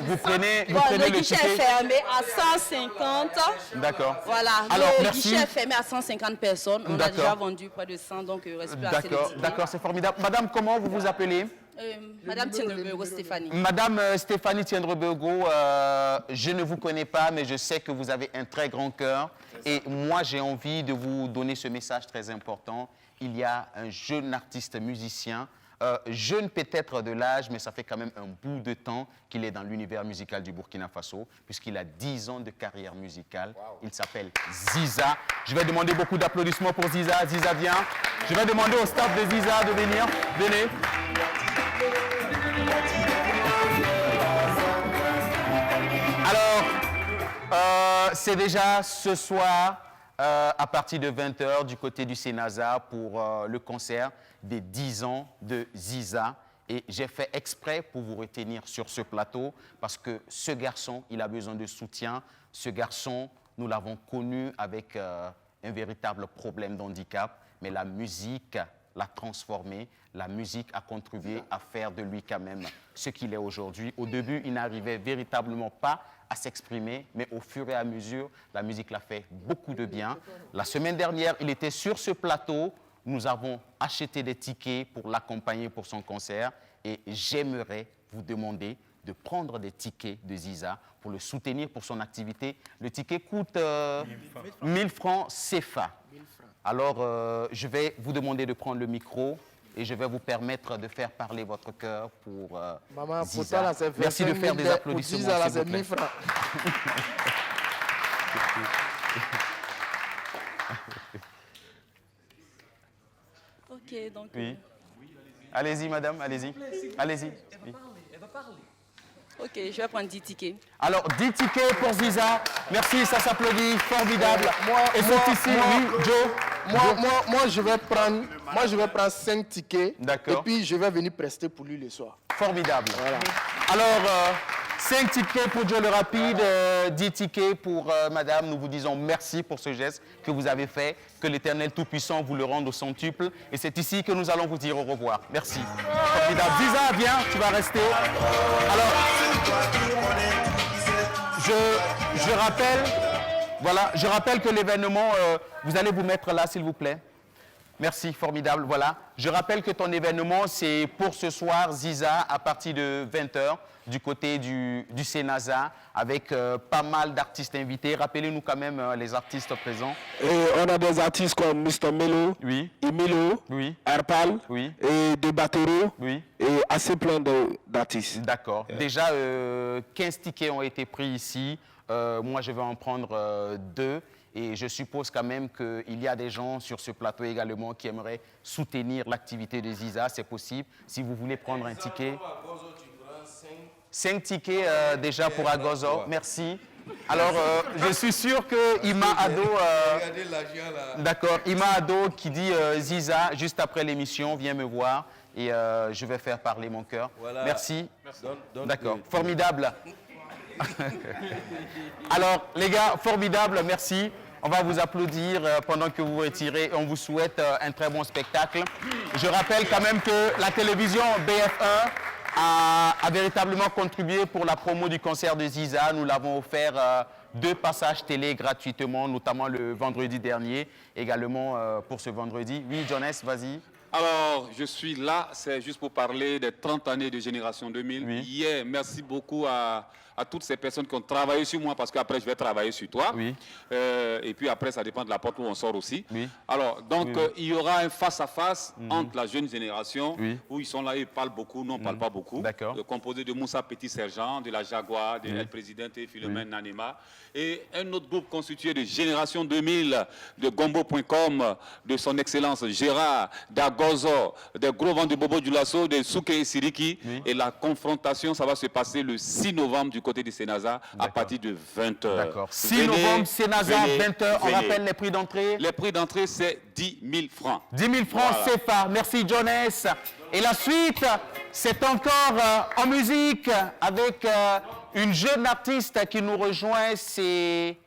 vous prenez le guichet est fermé à 150. D'accord. Voilà, alors, le guichet est fermé à 150 personnes. On a déjà vendu près de 100, donc il reste plus assez de tickets. D'accord, c'est formidable. Madame, comment vous vous appelez? Madame Tiendrebergo Stéphanie. Madame Stéphanie Tiendrebergo, je ne vous connais pas, mais je sais que vous avez un très grand cœur. Et moi, j'ai envie de vous donner ce message très important. Il y a un jeune artiste musicien jeune peut-être de l'âge, mais ça fait quand même un bout de temps qu'il est dans l'univers musical du Burkina Faso, puisqu'il a 10 ans de carrière musicale. Wow. Il s'appelle Ziza. Je vais demander beaucoup d'applaudissements pour Ziza. Ziza, viens. Je vais demander au staff de Ziza de venir. Venez. Alors, c'est déjà ce soir, à partir de 20h, du côté du Sénasa, pour le concert des 10 ans de Ziza. Et j'ai fait exprès pour vous retenir sur ce plateau, parce que ce garçon, il a besoin de soutien. Ce garçon, nous l'avons connu avec un véritable problème d'handicap, mais la musique l'a transformé. La musique a contribué à faire de lui quand même ce qu'il est aujourd'hui. Au début, il n'arrivait véritablement pas à s'exprimer, mais au fur et à mesure, la musique l'a fait beaucoup de bien. La semaine dernière, il était sur ce plateau. Nous avons acheté des tickets pour l'accompagner pour son concert et j'aimerais vous demander de prendre des tickets de Ziza pour le soutenir pour son activité. Le ticket coûte 1000 francs CFA. Alors, je vais vous demander de prendre le micro et je vais vous permettre de faire parler votre cœur pour Maman, Ziza. pour toi, là, Merci de faire des applaudissements, Ziza, là, s'il vous c'est plaît. 1000 francs. Ok, donc... Oui. Allez-y, madame, allez-y. Allez-y. Oui. Ok, je vais prendre 10 tickets. Alors, 10 tickets pour Ziza. Merci, ça s'applaudit. Formidable. Et c'est ici, oui, Joe. Moi, je vais prendre 5 tickets. D'accord. Et puis, je vais venir prester pour lui le soir. Formidable. Voilà. Alors, 5 tickets pour Joe le Rapide, 10 tickets pour madame. Nous vous disons merci pour ce geste que vous avez fait. Que l'Éternel Tout-Puissant vous le rende au centuple. Et c'est ici que nous allons vous dire au revoir. Merci. Formidable. Ziza, viens, tu vas rester. Alors, je rappelle, voilà, je rappelle que l'événement, vous allez vous mettre là, s'il vous plaît. Merci, formidable. Voilà. Je rappelle que ton événement, c'est pour ce soir, Ziza, à partir de 20h, du côté du Sénasa, avec pas mal d'artistes invités. Rappelez-nous quand même les artistes présents. On a des artistes comme Mr. Melo, oui. Emilio, oui. Arpal, oui. et De Batero, oui. et assez plein d'artistes. D'accord. Déjà, 15 tickets ont été pris ici. Moi, je vais en prendre 2. Et je suppose quand même qu'il y a des gens sur ce plateau également qui aimeraient soutenir l'activité de Ziza. C'est possible. Si vous voulez prendre un ticket. 5 tickets déjà pour Agozo. Merci. Alors, je suis sûr que Ima Ado... D'accord. Ima Ado qui dit Ziza, juste après l'émission, viens me voir. Et je vais faire parler mon cœur. Voilà. Merci. D'accord. Formidable. Alors, les gars, formidable, merci. On va vous applaudir pendant que vous vous retirez. On vous souhaite un très bon spectacle. Je rappelle quand même que la télévision BF1 a véritablement contribué pour la promo du concert de Ziza. Nous l'avons offert 2 passages télé gratuitement, notamment le vendredi dernier, également pour ce vendredi. Oui, Jonas, vas-y. Alors, je suis là, c'est juste pour parler des 30 années de Génération 2000. Oui. Hier, merci beaucoup à toutes ces personnes qui ont travaillé sur moi, parce qu'après, je vais travailler sur toi. Oui. Et puis après, ça dépend de la porte où on sort aussi. Oui. Alors, donc, Oui. Il y aura un face-à-face entre la jeune génération, Oui. où ils sont là, ils parlent beaucoup, nous, on ne parle pas beaucoup. D'accord. Composé de Moussa Petit-Sergent, de la Jaguar, de El Presidente, Philomène Nanema. Et un autre groupe constitué de Génération 2000, de Gombo.com, de son Excellence Gérard, d'Agozo, des gros vents de Bobo Dioulasso, de Souke et Siriki. Oui. Et la confrontation, ça va se passer le 6 novembre du côté du Sénasa, à partir de 20h. D'accord. 6 novembre, Sénasa, 20h. On rappelle les prix d'entrée. Les prix d'entrée, c'est 10 000 francs. 10 000 francs Voilà. CFA. Merci, Jonas. Et la suite, c'est encore en musique avec une jeune artiste qui nous rejoint. C'est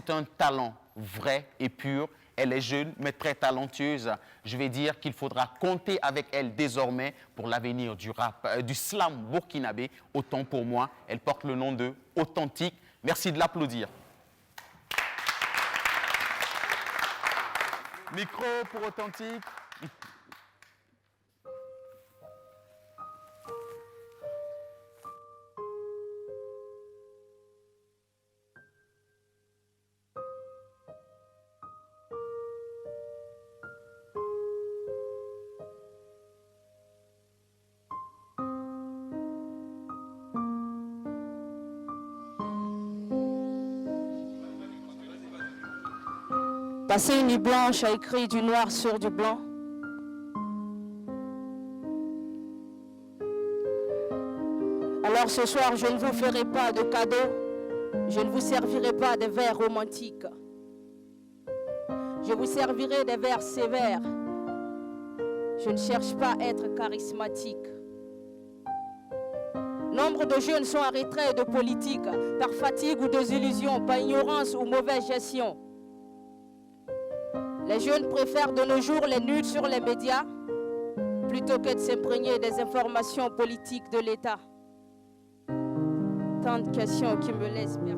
un talent vrai et pur. Elle est jeune, mais très talentueuse. Je vais dire qu'il faudra compter avec elle désormais pour l'avenir du rap, du slam burkinabé. Autant pour moi, elle porte le nom de Authentique. Merci de l'applaudir. Micro pour Authentique. Passer une nuit blanche à écrire du noir sur du blanc. Alors ce soir, je ne vous ferai pas de cadeaux, je ne vous servirai pas des vers romantiques. Je vous servirai des vers sévères. Je ne cherche pas à être charismatique. Nombre de jeunes sont en retrait de politique, par fatigue ou désillusion, par ignorance ou mauvaise gestion. Les jeunes préfèrent de nos jours les nudes sur les médias, plutôt que de s'imprégner des informations politiques de l'État. Tant de questions qui me laissent perplexe.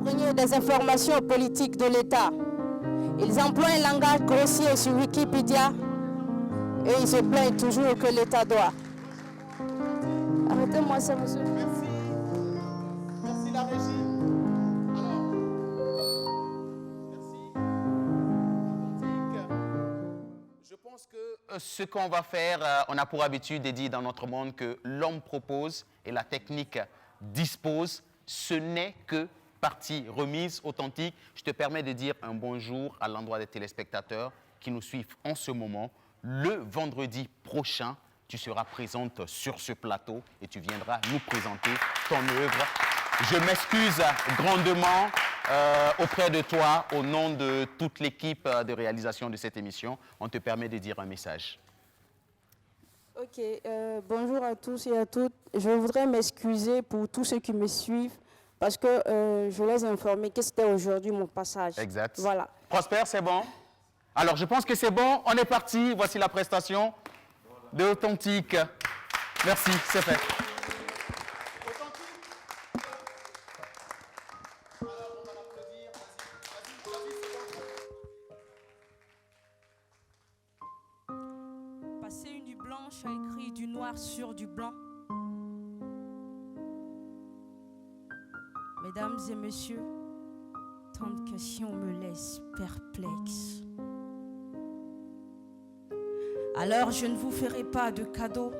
Imprégner des informations politiques de l'État. Ils emploient un langage grossier sur Wikipédia et ils se plaignent toujours que l'État doit. Arrêtez-moi ça, monsieur. Merci. Merci la régie. Je pense que ce qu'on va faire, on a pour habitude de dire dans notre monde que l'homme propose et la technique dispose. Ce n'est que partie remise authentique. Je te permets de dire un bonjour à l'endroit des téléspectateurs qui nous suivent en ce moment. Le vendredi prochain, tu seras présente sur ce plateau et tu viendras nous présenter ton œuvre. Je m'excuse grandement auprès de toi, au nom de toute l'équipe de réalisation de cette émission. On te permet de dire un message. Ok, bonjour à tous et à toutes. Je voudrais m'excuser pour tous ceux qui me suivent parce que je les ai informés que c'était aujourd'hui mon passage. Exact. Voilà. Prosper, c'est bon? Alors, je pense que c'est bon. On est parti. Voici la prestation de Authentique. Merci, c'est fait. Passer une nuit blanche à écrire du noir sur du blanc. Mesdames et messieurs, tant de questions me laissent perplexe. Alors je ne vous ferai pas de cadeaux,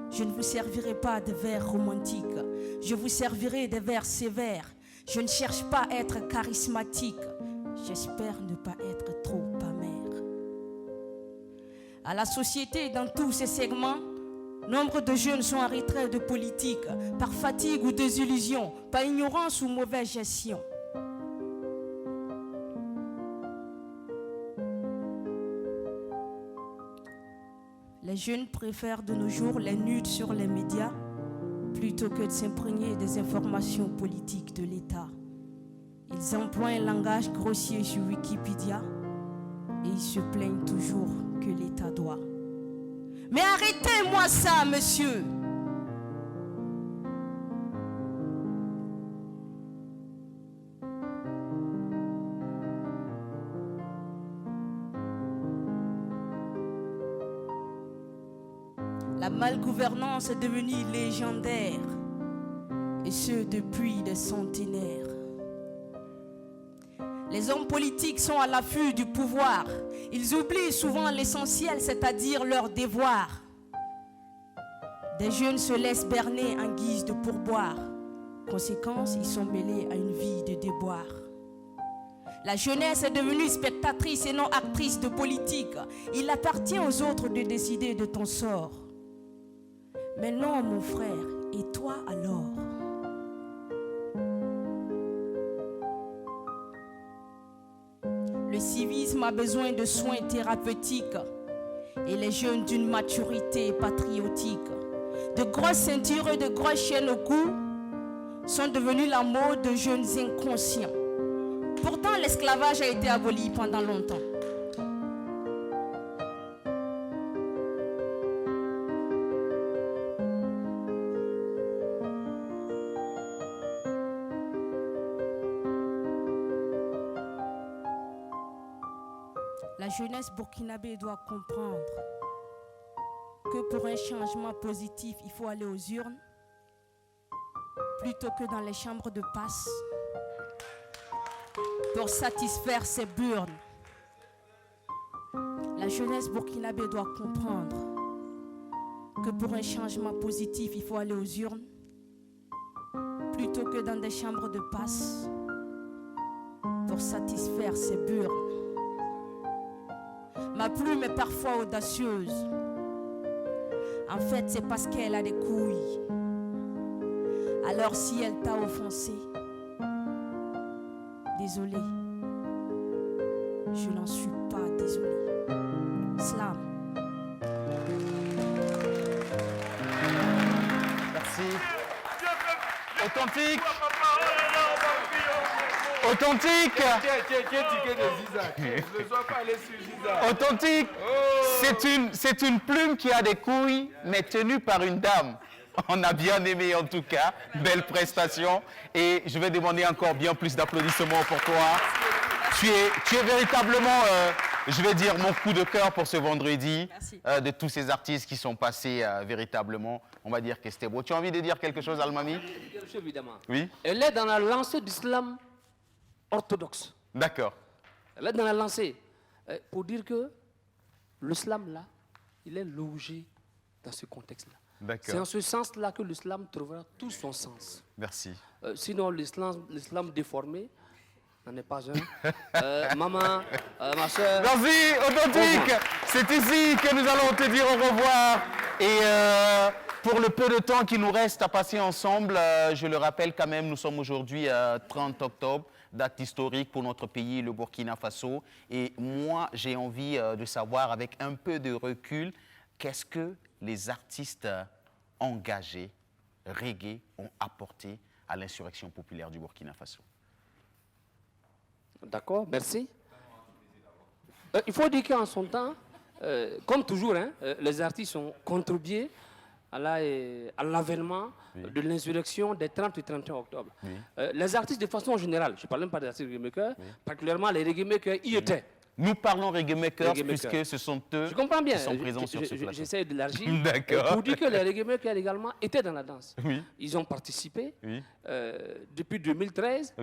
je ne vous servirai pas de vers romantiques, je vous servirai des vers sévères. Je ne cherche pas à être charismatique, j'espère ne pas être trop amer. À la société, dans tous ses segments, nombre de jeunes sont en retrait de politique, par fatigue ou désillusion, par ignorance ou mauvaise gestion. Les jeunes préfèrent de nos jours les nudes sur les médias plutôt que de s'imprégner des informations politiques de l'État. Ils emploient un langage grossier sur Wikipédia et ils se plaignent toujours que l'État doit. Mais arrêtez-moi ça, monsieur! La malgouvernance est devenue légendaire, et ce depuis des centenaires. Les hommes politiques sont à l'affût du pouvoir. Ils oublient souvent l'essentiel, c'est-à-dire leur devoir. Des jeunes se laissent berner en guise de pourboire. Conséquence, ils sont mêlés à une vie de déboire. La jeunesse est devenue spectatrice et non actrice de politique. Il appartient aux autres de décider de ton sort. Mais non, mon frère, et toi alors? Le civisme a besoin de soins thérapeutiques et les jeunes d'une maturité patriotique. De grosses ceintures et de grosses chaînes au cou sont devenues la mode de jeunes inconscients. Pourtant, l'esclavage a été aboli pendant longtemps. La jeunesse burkinabé doit comprendre que pour un changement positif, il faut aller aux urnes plutôt que dans les chambres de passe pour satisfaire ses burnes. La jeunesse burkinabé doit comprendre que pour un changement positif, il faut aller aux urnes, plutôt que dans des chambres de passe pour satisfaire ses burnes. Ma plume est parfois audacieuse. En fait, c'est parce qu'elle a des couilles. Alors si elle t'a offensé, désolé, je n'en suis pas désolé. Slam. Merci. Authentique. Authentique. Authentique. C'est une plume qui a des couilles, mais tenue par une dame. On a bien aimé en tout cas. Belle prestation. Et je vais demander encore bien plus d'applaudissements pour toi. Tu es véritablement, je vais dire, mon coup de cœur pour ce vendredi. De tous ces artistes qui sont passés véritablement. On va dire que c'était beau. Tu as envie de dire quelque chose, Almami? Évidemment. Oui. Elle est dans la lancée d'islam orthodoxe. D'accord. Elle est dans la lancée pour dire que l'islam, là, il est logé dans ce contexte-là. C'est en ce sens-là que l'islam trouvera tout son sens. Merci. Sinon, l'islam déformé n'en est pas un. Maman, ma soeur. Merci, Authentique. C'est ici que nous allons te dire au revoir. Et pour le peu de temps qui nous reste à passer ensemble, je le rappelle quand même, nous sommes aujourd'hui 30 octobre. Date historique pour notre pays, le Burkina Faso. Et moi, j'ai envie de savoir, avec un peu de recul, qu'est-ce que les artistes engagés, reggae, ont apporté à l'insurrection populaire du Burkina Faso? D'accord, merci. Il faut dire qu'en son temps, comme toujours, hein, les artistes ont contribué à l'avènement de l'insurrection des 30 et 31 octobre. Les artistes de façon générale, je ne parle même pas des artistes reggae makers, particulièrement les reggae makers y étaient. Nous parlons reggae makers puisque ce sont eux qui sont présents sur ce plateau. J'essaie d'élargir pour dire que les reggae makers également étaient dans la danse. Ils ont participé depuis 2013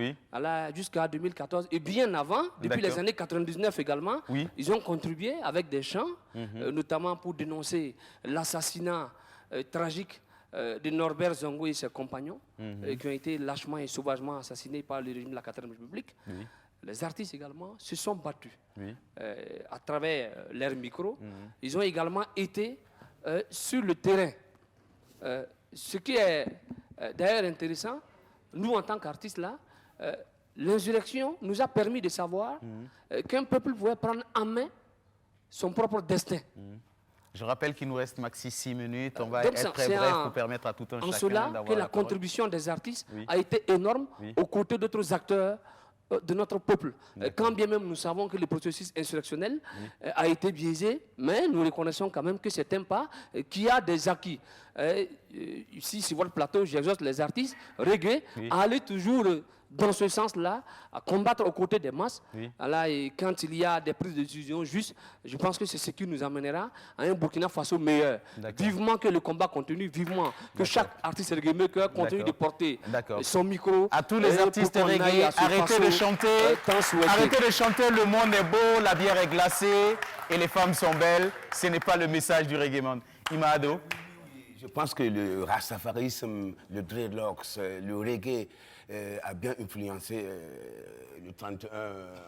jusqu'à 2014 et bien avant, depuis les années 99 également. Ils ont contribué avec des chants, notamment pour dénoncer l'assassinat tragique de Norbert Zongo et ses compagnons qui ont été lâchement et sauvagement assassinés par le régime de la 4e République. Les artistes également se sont battus à travers leurs micros. Ils ont également été sur le terrain. Ce qui est d'ailleurs intéressant, nous en tant qu'artistes là, l'insurrection nous a permis de savoir qu'un peuple pouvait prendre en main son propre destin. Je rappelle qu'il nous reste maxi 6 minutes. On va être très bref pour permettre à tout un chacun d'avoir la parole. En cela que la contribution des artistes a été énorme aux côtés d'autres acteurs de notre peuple. Quand bien même nous savons que le processus insurrectionnel a été biaisé, mais nous reconnaissons quand même que c'est un pas qui a des acquis. Ici, sur votre plateau, j'exhorte les artistes reggae à aller toujours dans ce sens-là, à combattre aux côtés des masses. Et quand il y a des prises de décision justes, je pense que c'est ce qui nous amènera à un Burkina Faso meilleur. Vivement que le combat continue, vivement que chaque artiste reggae maker continue de porter son micro. À tous les artistes reggae, arrêtez de chanter. Arrêtez de chanter, le monde est beau, la bière est glacée et les femmes sont belles. Ce n'est pas le message du reggae monde. Imado. Je pense que le rastafarisme, le dreadlocks, le reggae a bien influencé le 31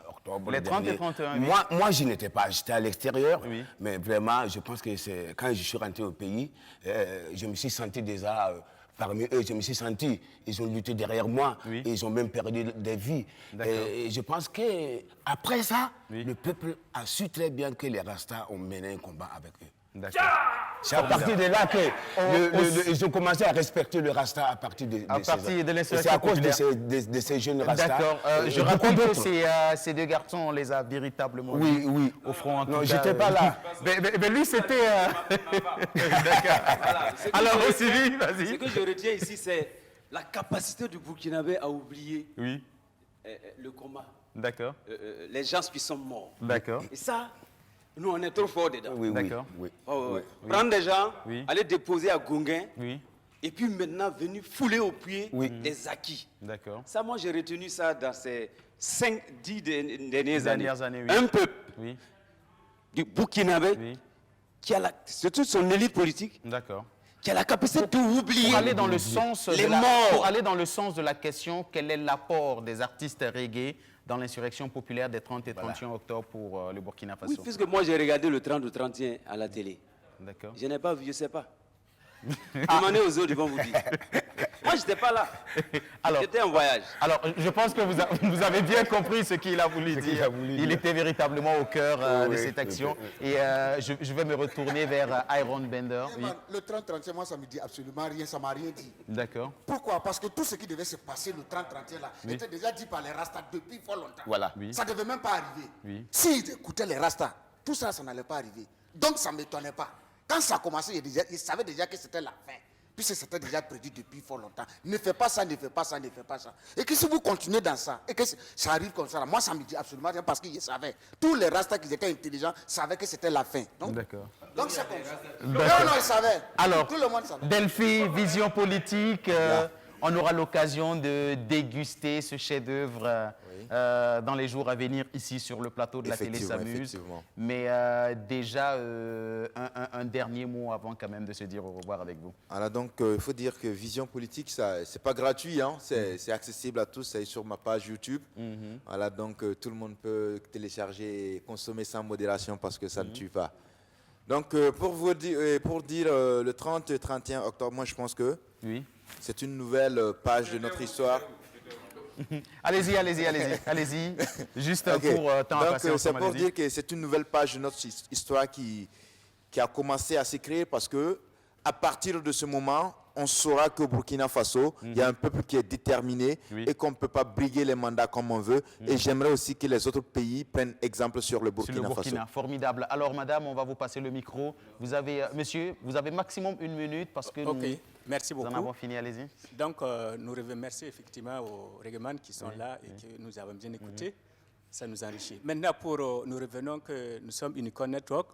octobre. Les 30 et 31, Moi, je n'étais pas, j'étais à l'extérieur, mais vraiment, je pense que quand je suis rentré au pays, je me suis senti déjà parmi eux, je me suis senti, ils ont lutté derrière moi, et ils ont même perdu des vies. Et je pense qu'après ça, le peuple a su très bien que les Rastas ont mené un combat avec eux. C'est à partir de là qu'ils ont commencé à respecter le Rasta à partir de l'insurrection. C'est à cause de ces jeunes Rastas. D'accord. Je rappelle que ces deux garçons, on les a véritablement mis au front. Non, j'étais pas là. Mais lui, c'était... Alors, aussi vite, vas-y. Ce que je retiens ici, c'est la capacité du Burkinabé à oublier le combat. D'accord. Les gens qui sont morts. D'accord. Et ça... Nous, on est trop forts dedans. D'accord. Prendre des gens, aller déposer à Gonguin, et puis maintenant venir fouler au pied des acquis. D'accord. Ça, moi, j'ai retenu ça dans ces 5-10 dernières années. années. Un peuple du Burkinabé qui a surtout son élite politique, qui a la capacité d'oublier pour aller dans le sens les morts. Pour aller dans le sens de la question, quel est l'apport des artistes reggae dans l'insurrection populaire des 30 et 31 octobre pour le Burkina Faso? Oui, puisque moi j'ai regardé le 30 ou 31 à la télé. D'accord. Je n'ai pas vu, je ne sais pas. Demandez aux autres, ils vont vous dire. Moi, je n'étais pas là. J'étais en voyage. Alors, je pense que vous avez bien compris ce qu'il a voulu dire. Il était véritablement au cœur de cette action. Et je vais me retourner vers Iron Bender. Oui. Le 30-31, moi, ça ne me dit absolument rien, ça ne m'a rien dit. D'accord. Pourquoi? Parce que tout ce qui devait se passer le 30-31 là était déjà dit par les Rastas depuis fort longtemps. Voilà. Ça ne devait même pas arriver. S'ils écoutaient les Rastas, tout ça, ça n'allait pas arriver. Donc, ça ne m'étonnait pas. Quand ça a commencé, ils savaient déjà que c'était la fin. Puisque c'était déjà prédit depuis fort longtemps. Ne fais pas ça, ne fais pas ça, ne fais pas ça. Et que si vous continuez dans ça, et que ça arrive comme ça, moi, ça ne me dit absolument rien parce qu'ils savaient. Tous les Rastas qui étaient intelligents savaient que c'était la fin. D'accord. Donc c'est comme ça. Non, ils savaient. Alors, tout le monde savait. Delphi, vision politique, on aura l'occasion de déguster ce chef-d'œuvre dans les jours à venir ici sur le plateau de la télé S'amuse. Mais déjà, un dernier mot avant quand même de se dire au revoir avec vous. Alors donc, il faut dire que Vision Politique, c'est pas gratuit, hein? C'est accessible à tous, c'est sur ma page YouTube. Voilà, donc tout le monde peut télécharger et consommer sans modération parce que ça ne tue pas. Donc, pour dire le 30 et 31 octobre, moi je pense que c'est une nouvelle page de notre histoire. Allez-y. Juste pour temps à passer. Donc, c'est pour dire que c'est une nouvelle page de notre histoire qui a commencé à s'écrire parce que à partir de ce moment, on saura qu'au Burkina Faso, il y a un peuple qui est déterminé et qu'on ne peut pas briguer les mandats comme on veut. Et j'aimerais aussi que les autres pays prennent exemple sur le Burkina Faso. Formidable. Alors, madame, on va vous passer le micro. Monsieur, vous avez maximum 1 minute parce que merci beaucoup. Nous en avons fini, allez-y. Donc, nous remercions effectivement aux règlements qui sont là et que nous avons bien écoutés. Ça nous enrichit. Maintenant, nous revenons que nous sommes Unicon Network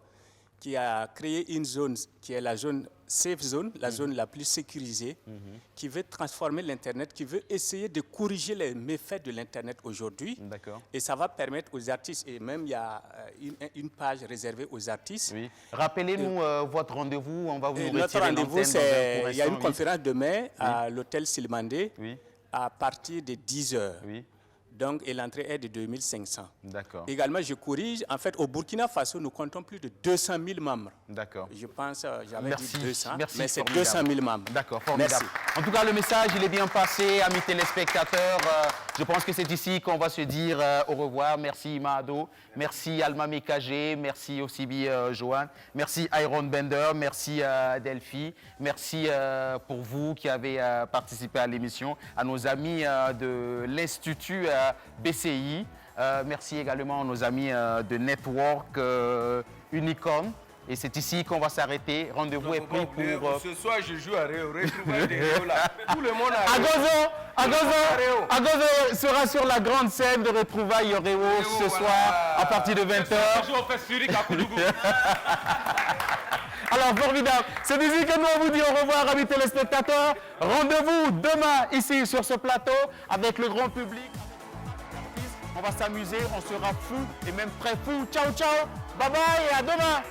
qui a créé une zone qui est la zone safe zone, la zone la plus sécurisée, qui veut transformer l'Internet, qui veut essayer de corriger les méfaits de l'Internet aujourd'hui. Et ça va permettre aux artistes, et même il y a une page réservée aux artistes. Rappelez-nous votre rendez-vous, on va vous retirer notre rendez-vous, c'est il y a une instant, conférence demain à l'hôtel Silmandé à partir de 10h. Donc, et l'entrée est de 2500. D'accord. Également, je corrige, en fait, au Burkina Faso, nous comptons plus de 200 000 membres. D'accord. Je pense, j'avais dit 200, merci, mais c'est 200 000 membres. D'accord, formidable. Merci. En tout cas, le message, il est bien passé, amis téléspectateurs. Je pense que c'est ici qu'on va se dire au revoir. Merci Imado, merci Alma Mekage, merci aussi Johan, merci Iron Bender, merci Delphi, merci pour vous qui avez participé à l'émission, à nos amis de l'Institut BCI. Merci également à nos amis de Network Unicom. Et c'est ici qu'on va s'arrêter. Rendez-vous est pris pour... Ce soir, je joue à Réo. Retrouvailles des Réo là. Tout le monde à Agozo sera sur la grande scène de retrouvailles Réo ce soir à partir de 20h. Alors, formidable. C'est ici que nous on vous dit au revoir, amis téléspectateurs. Rendez-vous demain ici sur ce plateau avec le grand public. On va s'amuser, on sera fou et même très fou. Ciao, ciao. Bye bye et à demain.